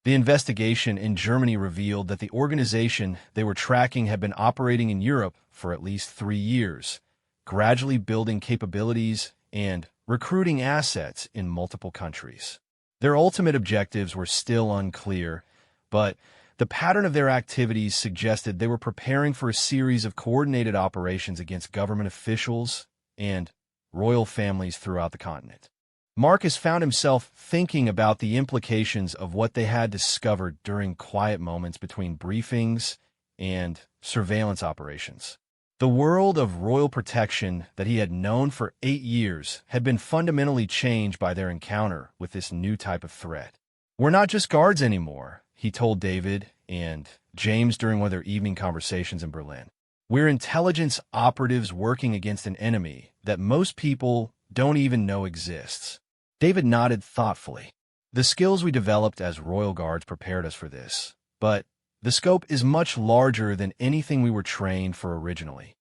The investigation in Germany revealed that the organization they were tracking had been operating in Europe for at least 3 years, gradually building capabilities and recruiting assets in multiple countries. Their ultimate objectives were still unclear, but the pattern of their activities suggested they were preparing for a series of coordinated operations against government officials and royal families throughout the continent. Marcus found himself thinking about the implications of what they had discovered during quiet moments between briefings and surveillance operations. The world of royal protection that he had known for 8 years had been fundamentally changed by their encounter with this new type of threat. "We're not just guards anymore," he told David and James during one of their evening conversations in Berlin. "We're intelligence operatives working against an enemy that most people don't even know exists." David nodded thoughtfully. "The skills we developed as Royal Guards prepared us for this, but the scope is much larger than anything we were trained for originally."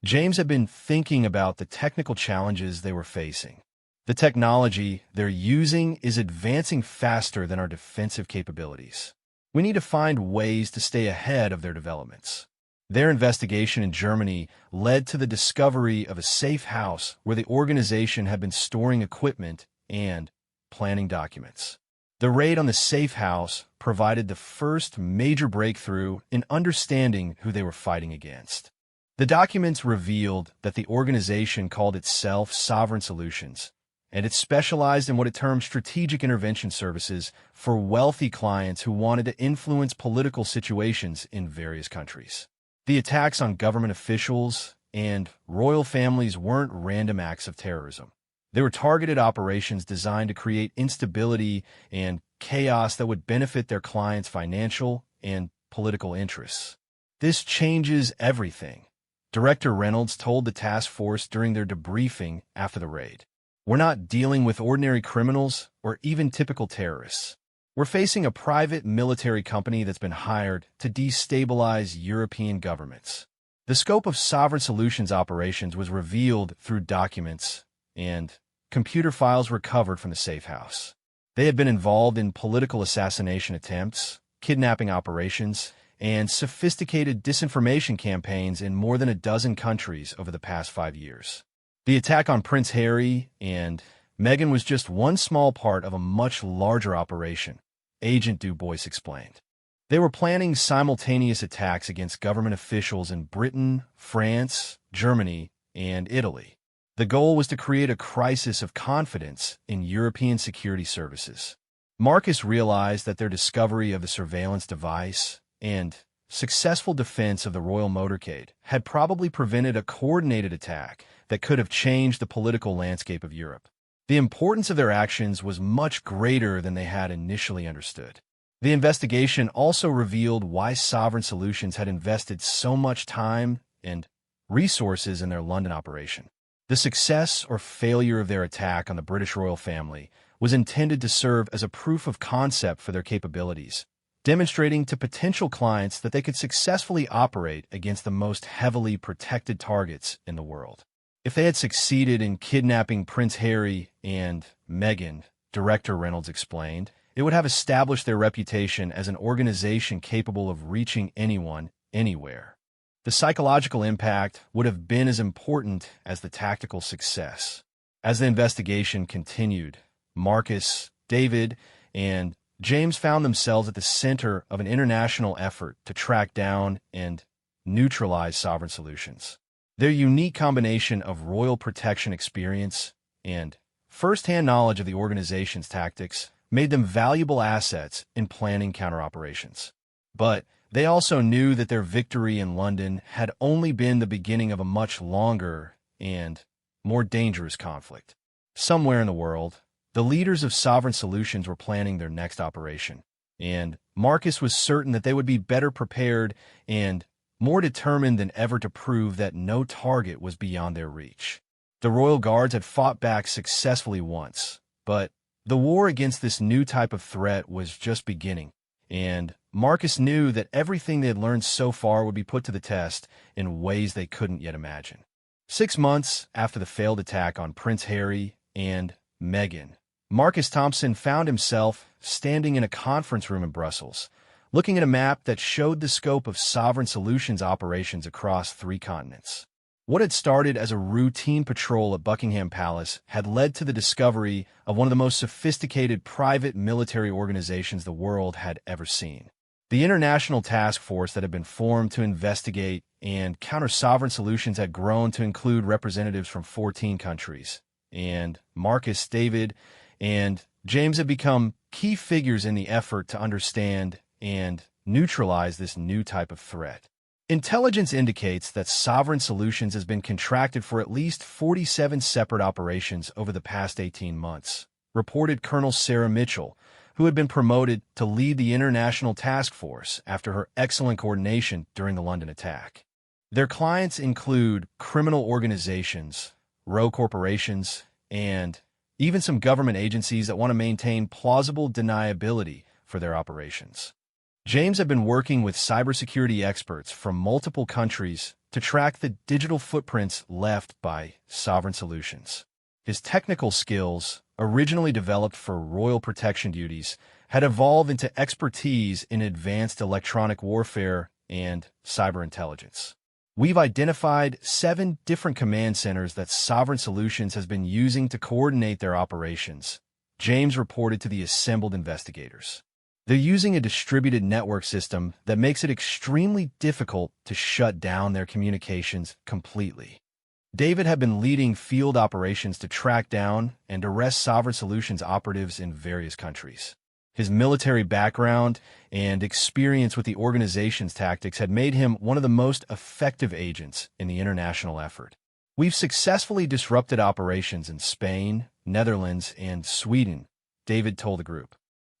James had been thinking about the technical challenges they were facing. The technology they're using is advancing faster than our defensive capabilities. We need to find ways to stay ahead of their developments. Their investigation in Germany led to the discovery of a safe house where the organization had been storing equipment and planning documents. The raid on the safe house provided the first major breakthrough in understanding who they were fighting against. The documents revealed that the organization called itself Sovereign Solutions, and it specialized in what it termed strategic intervention services for wealthy clients who wanted to influence political situations in various countries. The attacks on government officials and royal families weren't random acts of terrorism. They were targeted operations designed to create instability and chaos that would benefit their clients' financial and political interests. This changes everything, Director Reynolds told the task force during their debriefing after the raid. We're not dealing with ordinary criminals or even typical terrorists. We're facing a private military company that's been hired to destabilize European governments. The scope of Sovereign Solutions operations was revealed through documents and computer files recovered from the safe house. They had been involved in political assassination attempts, kidnapping operations, and sophisticated disinformation campaigns in more than a dozen countries over the past 5 years. The attack on Prince Harry and Meghan was just one small part of a much larger operation, Agent Du Bois explained. They were planning simultaneous attacks against government officials in Britain, France, Germany, and Italy. The goal was to create a crisis of confidence in European security services. Marcus realized that their discovery of the surveillance device and successful defense of the royal motorcade had probably prevented a coordinated attack that could have changed the political landscape of Europe. The importance of their actions was much greater than they had initially understood. The investigation also revealed why Sovereign Solutions had invested so much time and resources in their London operation. The success or failure of their attack on the British royal family was intended to serve as a proof of concept for their capabilities, demonstrating to potential clients that they could successfully operate against the most heavily protected targets in the world. If they had succeeded in kidnapping Prince Harry and Meghan, Director Reynolds explained, it would have established their reputation as an organization capable of reaching anyone, anywhere. The psychological impact would have been as important as the tactical success. As the investigation continued, Marcus, David, and James found themselves at the center of an international effort to track down and neutralize Sovereign Solutions. Their unique combination of royal protection experience and first-hand knowledge of the organization's tactics made them valuable assets in planning counter-operations. But they also knew that their victory in London had only been the beginning of a much longer and more dangerous conflict. Somewhere in the world, the leaders of Sovereign Solutions were planning their next operation, and Marcus was certain that they would be better prepared and more determined than ever to prove that no target was beyond their reach. The Royal Guards had fought back successfully once, but the war against this new type of threat was just beginning, and Marcus knew that everything they had learned so far would be put to the test in ways they couldn't yet imagine. 6 months after the failed attack on Prince Harry and Meghan, Marcus Thompson found himself standing in a conference room in Brussels, looking at a map that showed the scope of Sovereign Solutions operations across 3 continents. What had started as a routine patrol at Buckingham Palace had led to the discovery of one of the most sophisticated private military organizations the world had ever seen. The international task force that had been formed to investigate and counter Sovereign Solutions had grown to include representatives from 14 countries, and Marcus, David, and James had become key figures in the effort to understand and neutralize this new type of threat. Intelligence indicates that Sovereign Solutions has been contracted for at least 47 separate operations over the past 18 months, reported Colonel Sarah Mitchell, who had been promoted to lead the international task force after her excellent coordination during the London attack. Their clients include criminal organizations, rogue corporations, and even some government agencies that want to maintain plausible deniability for their operations. James had been working with cybersecurity experts from multiple countries to track the digital footprints left by Sovereign Solutions. His technical skills, originally developed for royal protection duties, had evolved into expertise in advanced electronic warfare and cyber intelligence. We've identified 7 different command centers that Sovereign Solutions has been using to coordinate their operations, James reported to the assembled investigators. They're using a distributed network system that makes it extremely difficult to shut down their communications completely. David had been leading field operations to track down and arrest Sovereign Solutions operatives in various countries. His military background and experience with the organization's tactics had made him one of the most effective agents in the international effort. "We've successfully disrupted operations in Spain, Netherlands, and Sweden," David told the group.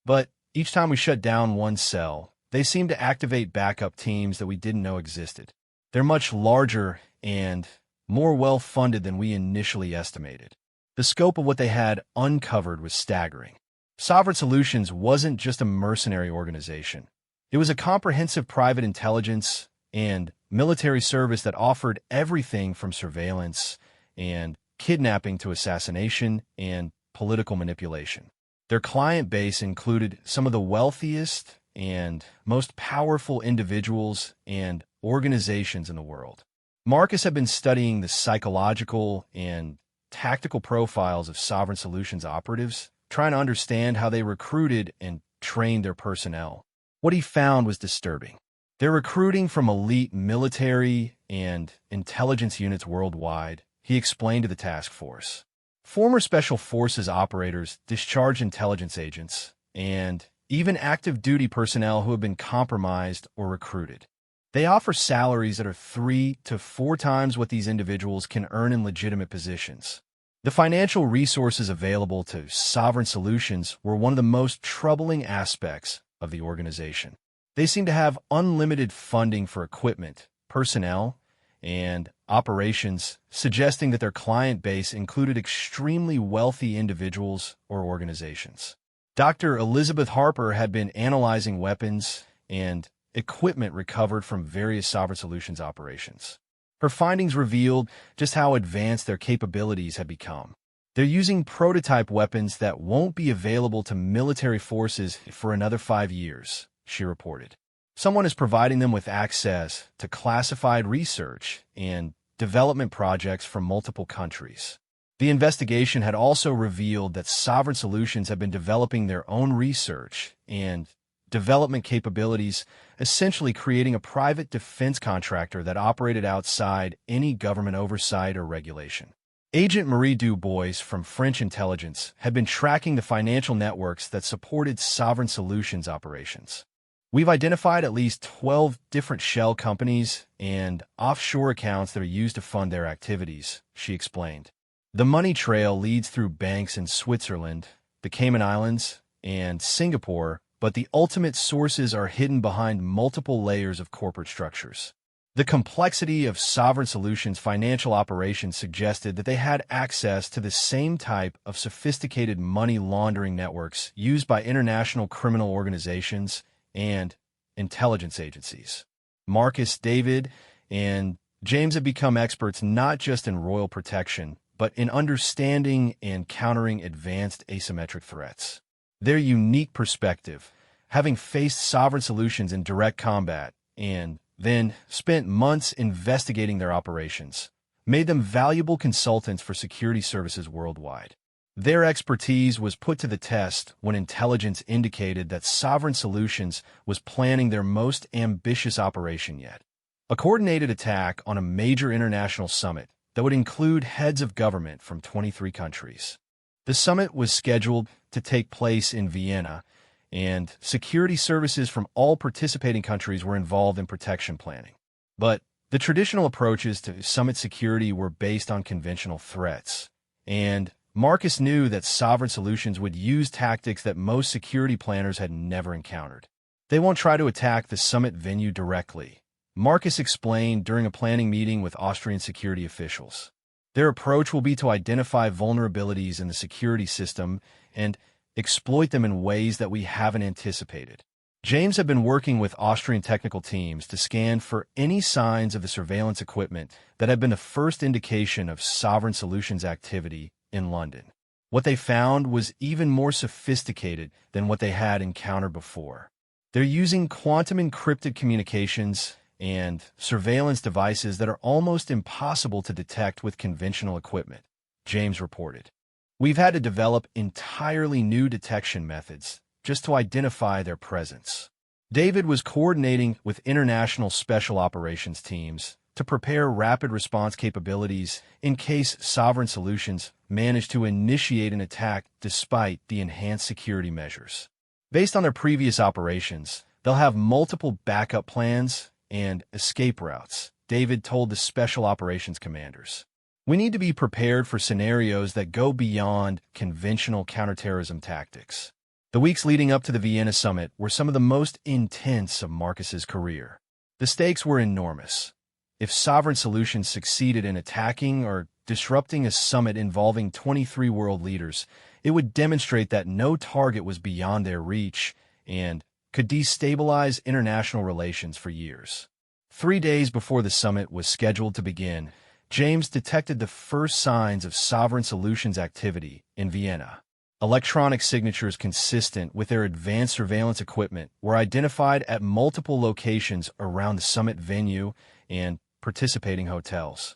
"But each time we shut down one cell, they seem to activate backup teams that we didn't know existed. They're much larger and more well-funded than we initially estimated." The scope of what they had uncovered was staggering. Sovereign Solutions wasn't just a mercenary organization. It was a comprehensive private intelligence and military service that offered everything from surveillance and kidnapping to assassination and political manipulation. Their client base included some of the wealthiest and most powerful individuals and organizations in the world. Marcus had been studying the psychological and tactical profiles of Sovereign Solutions operatives, trying to understand how they recruited and trained their personnel. What he found was disturbing. They're recruiting from elite military and intelligence units worldwide, he explained to the task force. Former Special Forces operators, discharged intelligence agents, and even active duty personnel who have been compromised or recruited. They offer salaries that are 3 to 4 times what these individuals can earn in legitimate positions. The financial resources available to Sovereign Solutions were one of the most troubling aspects of the organization. They seem to have unlimited funding for equipment, personnel, and operations, suggesting that their client base included extremely wealthy individuals or organizations. Dr. Elizabeth Harper had been analyzing weapons and equipment recovered from various Sovereign Solutions operations. Her findings revealed just how advanced their capabilities had become. They're using prototype weapons that won't be available to military forces for another 5 years, she reported. Someone is providing them with access to classified research and development projects from multiple countries. The investigation had also revealed that Sovereign Solutions had been developing their own research and development capabilities, essentially creating a private defense contractor that operated outside any government oversight or regulation. Agent Marie Dubois from French intelligence had been tracking the financial networks that supported Sovereign Solutions operations. "We've identified at least 12 different shell companies and offshore accounts that are used to fund their activities," she explained. "The money trail leads through banks in Switzerland, the Cayman Islands, and Singapore, but the ultimate sources are hidden behind multiple layers of corporate structures." The complexity of Sovereign Solutions' financial operations suggested that they had access to the same type of sophisticated money laundering networks used by international criminal organizations and intelligence agencies. Marcus, David, and James have become experts not just in royal protection, but in understanding and countering advanced asymmetric threats. Their unique perspective, having faced Sovereign Solutions in direct combat and then spent months investigating their operations, made them valuable consultants for security services worldwide. Their expertise was put to the test when intelligence indicated that Sovereign Solutions was planning their most ambitious operation yet, a coordinated attack on a major international summit that would include heads of government from 23 countries. The summit was scheduled to take place in Vienna, and security services from all participating countries were involved in protection planning. But the traditional approaches to summit security were based on conventional threats, and Marcus knew that Sovereign Solutions would use tactics that most security planners had never encountered. They won't try to attack the summit venue directly, Marcus explained during a planning meeting with Austrian security officials. Their approach will be to identify vulnerabilities in the security system and exploit them in ways that we haven't anticipated. James had been working with Austrian technical teams to scan for any signs of the surveillance equipment that had been the first indication of Sovereign Solutions activity in London. What they found was even more sophisticated than what they had encountered before. They're using quantum encrypted communications and surveillance devices that are almost impossible to detect with conventional equipment, James reported. "We've had to develop entirely new detection methods just to identify their presence." David was coordinating with international special operations teams to prepare rapid response capabilities in case Sovereign Solutions manage to initiate an attack despite the enhanced security measures. Based on their previous operations, they'll have multiple backup plans and escape routes, David told the Special Operations commanders. We need to be prepared for scenarios that go beyond conventional counterterrorism tactics. The weeks leading up to the Vienna summit were some of the most intense of Marcus's career. The stakes were enormous. If Sovereign Solutions succeeded in attacking or disrupting a summit involving 23 world leaders, it would demonstrate that no target was beyond their reach and could destabilize international relations for years. 3 days before the summit was scheduled to begin, James detected the first signs of Sovereign Solutions activity in Vienna. Electronic signatures consistent with their advanced surveillance equipment were identified at multiple locations around the summit venue and participating hotels.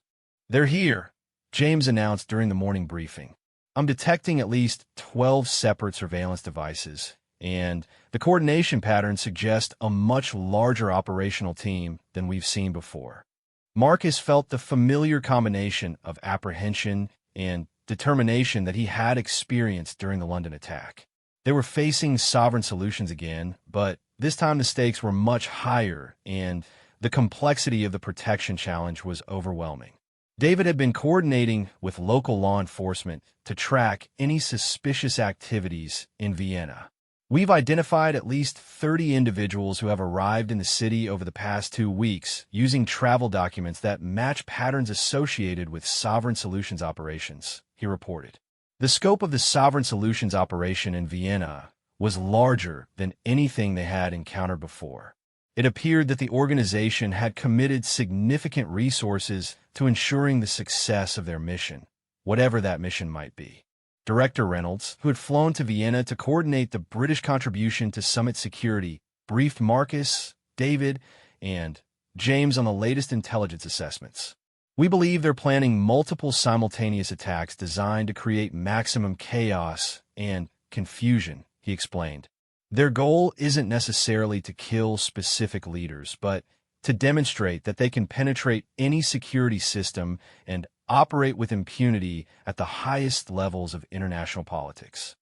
"They're here," James announced during the morning briefing. "I'm detecting at least 12 separate surveillance devices, and the coordination patterns suggest a much larger operational team than we've seen before." Marcus felt the familiar combination of apprehension and determination that he had experienced during the London attack. They were facing Sovereign Solutions again, but this time the stakes were much higher and the complexity of the protection challenge was overwhelming. David had been coordinating with local law enforcement to track any suspicious activities in Vienna. "We've identified at least 30 individuals who have arrived in the city over the past 2 weeks using travel documents that match patterns associated with Sovereign Solutions operations," he reported. The scope of the Sovereign Solutions operation in Vienna was larger than anything they had encountered before. It appeared that the organization had committed significant resources to ensuring the success of their mission, whatever that mission might be. Director Reynolds, who had flown to Vienna to coordinate the British contribution to summit security, briefed Marcus, David, and James on the latest intelligence assessments. "We believe they're planning multiple simultaneous attacks designed to create maximum chaos and confusion," he explained. "Their goal isn't necessarily to kill specific leaders, but to demonstrate that they can penetrate any security system and operate with impunity at the highest levels of international politics."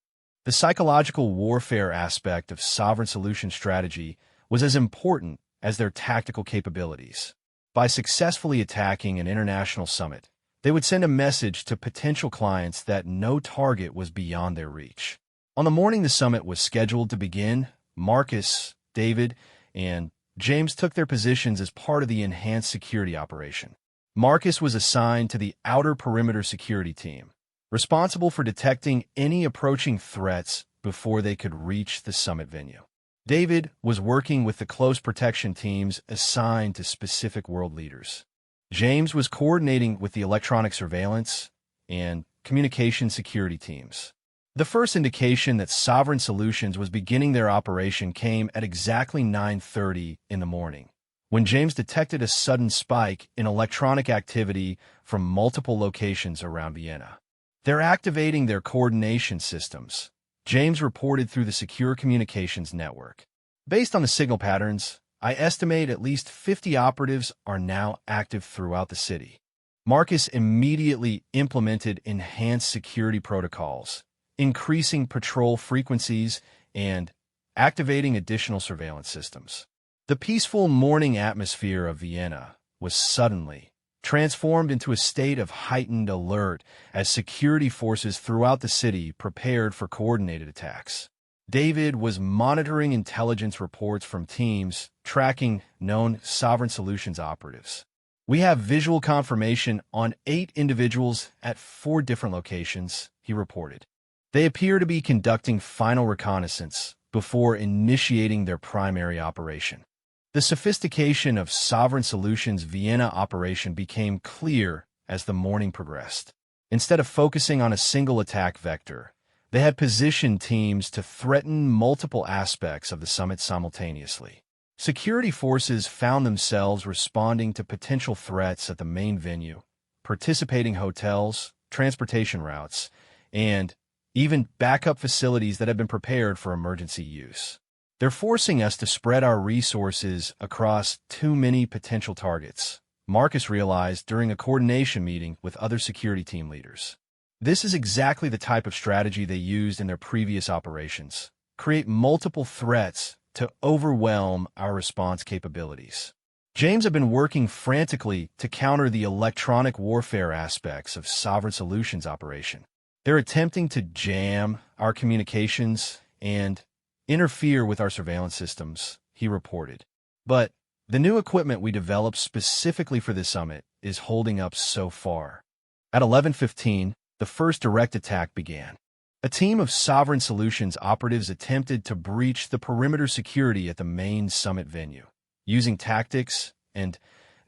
The psychological warfare aspect of Sovereign Solutions strategy was as important as their tactical capabilities. By successfully attacking an international summit, they would send a message to potential clients that no target was beyond their reach. On the morning the summit was scheduled to begin, Marcus, David, and James took their positions as part of the enhanced security operation. Marcus was assigned to the Outer Perimeter Security Team, responsible for detecting any approaching threats before they could reach the summit venue. David was working with the Close Protection teams assigned to specific world leaders. James was coordinating with the Electronic Surveillance and Communication Security teams. The first indication that Sovereign Solutions was beginning their operation came at exactly 9:30 in the morning, when James detected a sudden spike in electronic activity from multiple locations around Vienna. "They're activating their coordination systems," James reported through the Secure Communications Network. "Based on the signal patterns, I estimate at least 50 operatives are now active throughout the city." Marcus immediately implemented enhanced security protocols, increasing patrol frequencies and activating additional surveillance systems. The peaceful morning atmosphere of Vienna was suddenly transformed into a state of heightened alert as security forces throughout the city prepared for coordinated attacks. David was monitoring intelligence reports from teams tracking known Sovereign Solutions operatives. "We have visual confirmation on 8 individuals at 4 different locations," he reported. "They appear to be conducting final reconnaissance before initiating their primary operation." The sophistication of Sovereign Solutions' Vienna operation became clear as the morning progressed. Instead of focusing on a single attack vector, they had positioned teams to threaten multiple aspects of the summit simultaneously. Security forces found themselves responding to potential threats at the main venue, participating hotels, transportation routes, and even backup facilities that had been prepared for emergency use. "They're forcing us to spread our resources across too many potential targets," Marcus realized during a coordination meeting with other security team leaders. This is exactly the type of strategy they used in their previous operations. Create multiple threats to overwhelm our response capabilities. James had been working frantically to counter the electronic warfare aspects of Sovereign Solutions operation. They're attempting to jam our communications and interfere with our surveillance systems, he reported. But the new equipment we developed specifically for this summit is holding up so far. At 11:15, the first direct attack began. A team of Sovereign Solutions operatives attempted to breach the perimeter security at the main summit venue, using tactics and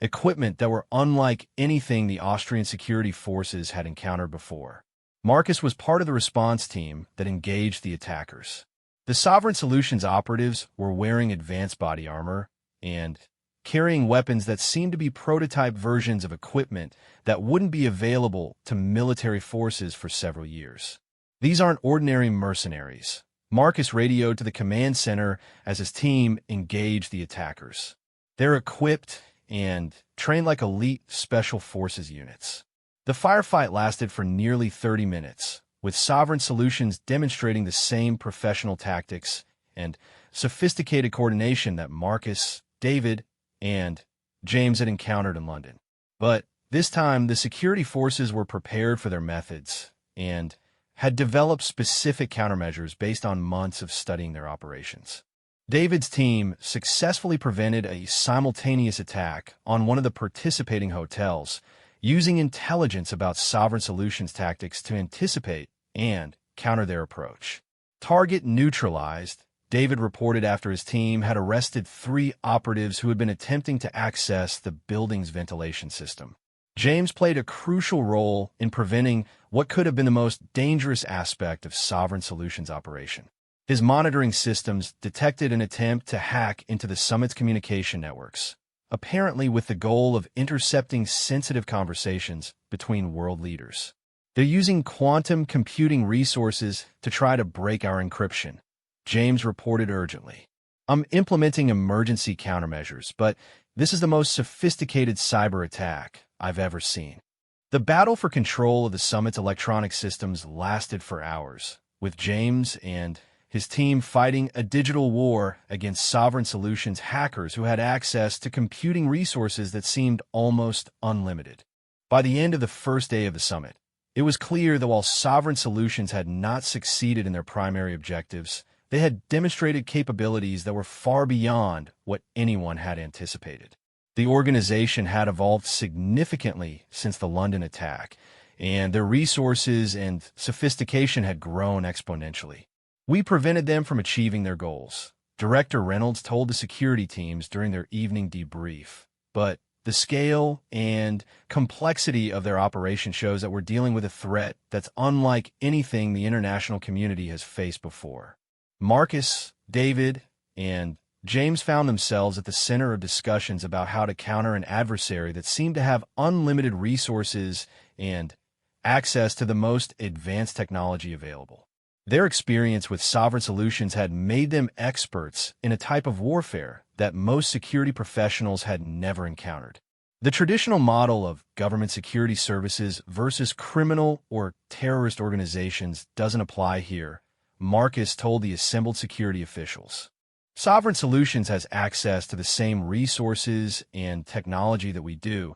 equipment that were unlike anything the Austrian security forces had encountered before. Marcus was part of the response team that engaged the attackers. The Sovereign Solutions operatives were wearing advanced body armor and carrying weapons that seemed to be prototype versions of equipment that wouldn't be available to military forces for several years. These aren't ordinary mercenaries. Marcus radioed to the command center as his team engaged the attackers. They're equipped and trained like elite special forces units. The firefight lasted for nearly 30 minutes, with Sovereign Solutions demonstrating the same professional tactics and sophisticated coordination that Marcus, David, and James had encountered in London. But this time, the security forces were prepared for their methods and had developed specific countermeasures based on months of studying their operations. David's team successfully prevented a simultaneous attack on one of the participating hotels, using intelligence about Sovereign Solutions tactics to anticipate and counter their approach. Target neutralized, David reported after his team had arrested 3 operatives who had been attempting to access the building's ventilation system. James played a crucial role in preventing what could have been the most dangerous aspect of Sovereign Solutions operation. His monitoring systems detected an attempt to hack into the summit's communication networks, apparently with the goal of intercepting sensitive conversations between world leaders. They're using quantum computing resources to try to break our encryption, James reported urgently. I'm implementing emergency countermeasures, but this is the most sophisticated cyber attack I've ever seen. The battle for control of the summit's electronic systems lasted for hours, with James and his team fighting a digital war against Sovereign Solutions hackers who had access to computing resources that seemed almost unlimited. By the end of the first day of the summit, it was clear that while Sovereign Solutions had not succeeded in their primary objectives, they had demonstrated capabilities that were far beyond what anyone had anticipated. The organization had evolved significantly since the London attack, and their resources and sophistication had grown exponentially. We prevented them from achieving their goals, Director Reynolds told the security teams during their evening debrief. But the scale and complexity of their operation shows that we're dealing with a threat that's unlike anything the international community has faced before. Marcus, David, and James found themselves at the center of discussions about how to counter an adversary that seemed to have unlimited resources and access to the most advanced technology available. Their experience with Sovereign Solutions had made them experts in a type of warfare that most security professionals had never encountered. The traditional model of government security services versus criminal or terrorist organizations doesn't apply here, Marcus told the assembled security officials. Sovereign Solutions has access to the same resources and technology that we do,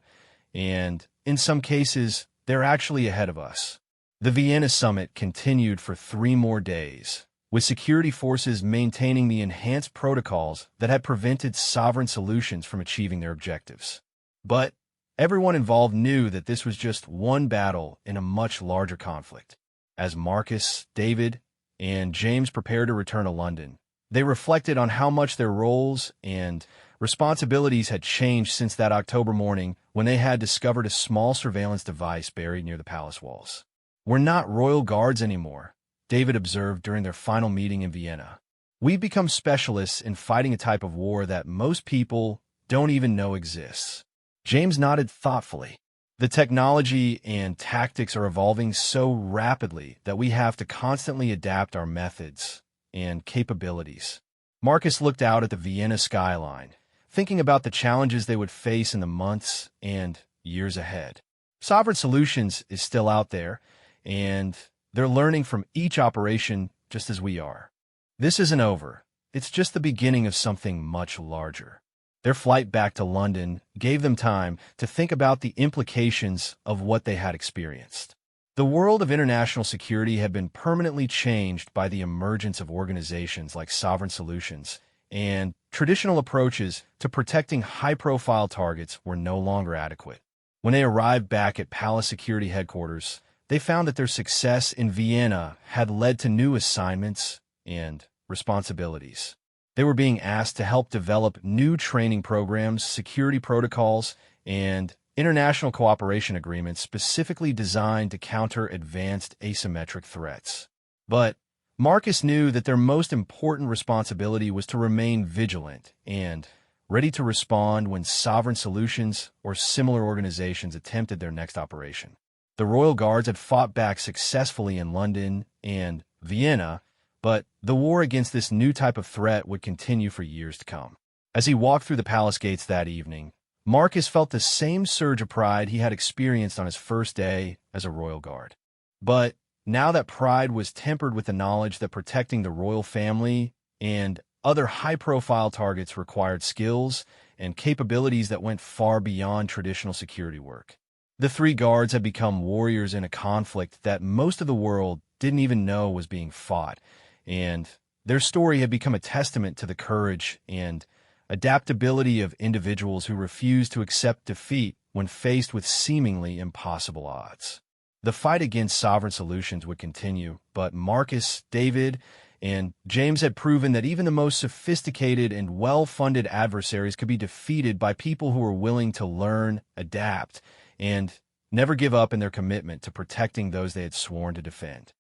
and in some cases, they're actually ahead of us. The Vienna summit continued for 3 more days, with security forces maintaining the enhanced protocols that had prevented Sovereign Solutions from achieving their objectives. But everyone involved knew that this was just one battle in a much larger conflict. As Marcus, David, and James prepared to return to London, they reflected on how much their roles and responsibilities had changed since that October morning when they had discovered a small surveillance device buried near the palace walls. "We're not royal guards anymore," David observed during their final meeting in Vienna. "We've become specialists in fighting a type of war that most people don't even know exists." James nodded thoughtfully. "The technology and tactics are evolving so rapidly that we have to constantly adapt our methods and capabilities." Marcus looked out at the Vienna skyline, thinking about the challenges they would face in the months and years ahead. Sovereign Solutions is still out there, and they're learning from each operation just as we are. This isn't over. It's just the beginning of something much larger. Their flight back to London gave them time to think about the implications of what they had experienced. The world of international security had been permanently changed by the emergence of organizations like Sovereign Solutions, and traditional approaches to protecting high-profile targets were no longer adequate. When they arrived back at Palace Security Headquarters, they found that their success in Vienna had led to new assignments and responsibilities. They were being asked to help develop new training programs, security protocols, and international cooperation agreements specifically designed to counter advanced asymmetric threats. But Marcus knew that their most important responsibility was to remain vigilant and ready to respond when Sovereign Solutions or similar organizations attempted their next operation. The Royal Guards had fought back successfully in London and Vienna, but the war against this new type of threat would continue for years to come. As he walked through the palace gates that evening, Marcus felt the same surge of pride he had experienced on his first day as a Royal Guard. But now that pride was tempered with the knowledge that protecting the royal family and other high-profile targets required skills and capabilities that went far beyond traditional security work. The three guards had become warriors in a conflict that most of the world didn't even know was being fought, and their story had become a testament to the courage and adaptability of individuals who refused to accept defeat when faced with seemingly impossible odds. The fight against Sovereign Solutions would continue, but Marcus, David, and James had proven that even the most sophisticated and well-funded adversaries could be defeated by people who were willing to learn, adapt, and never give up in their commitment to protecting those they had sworn to defend.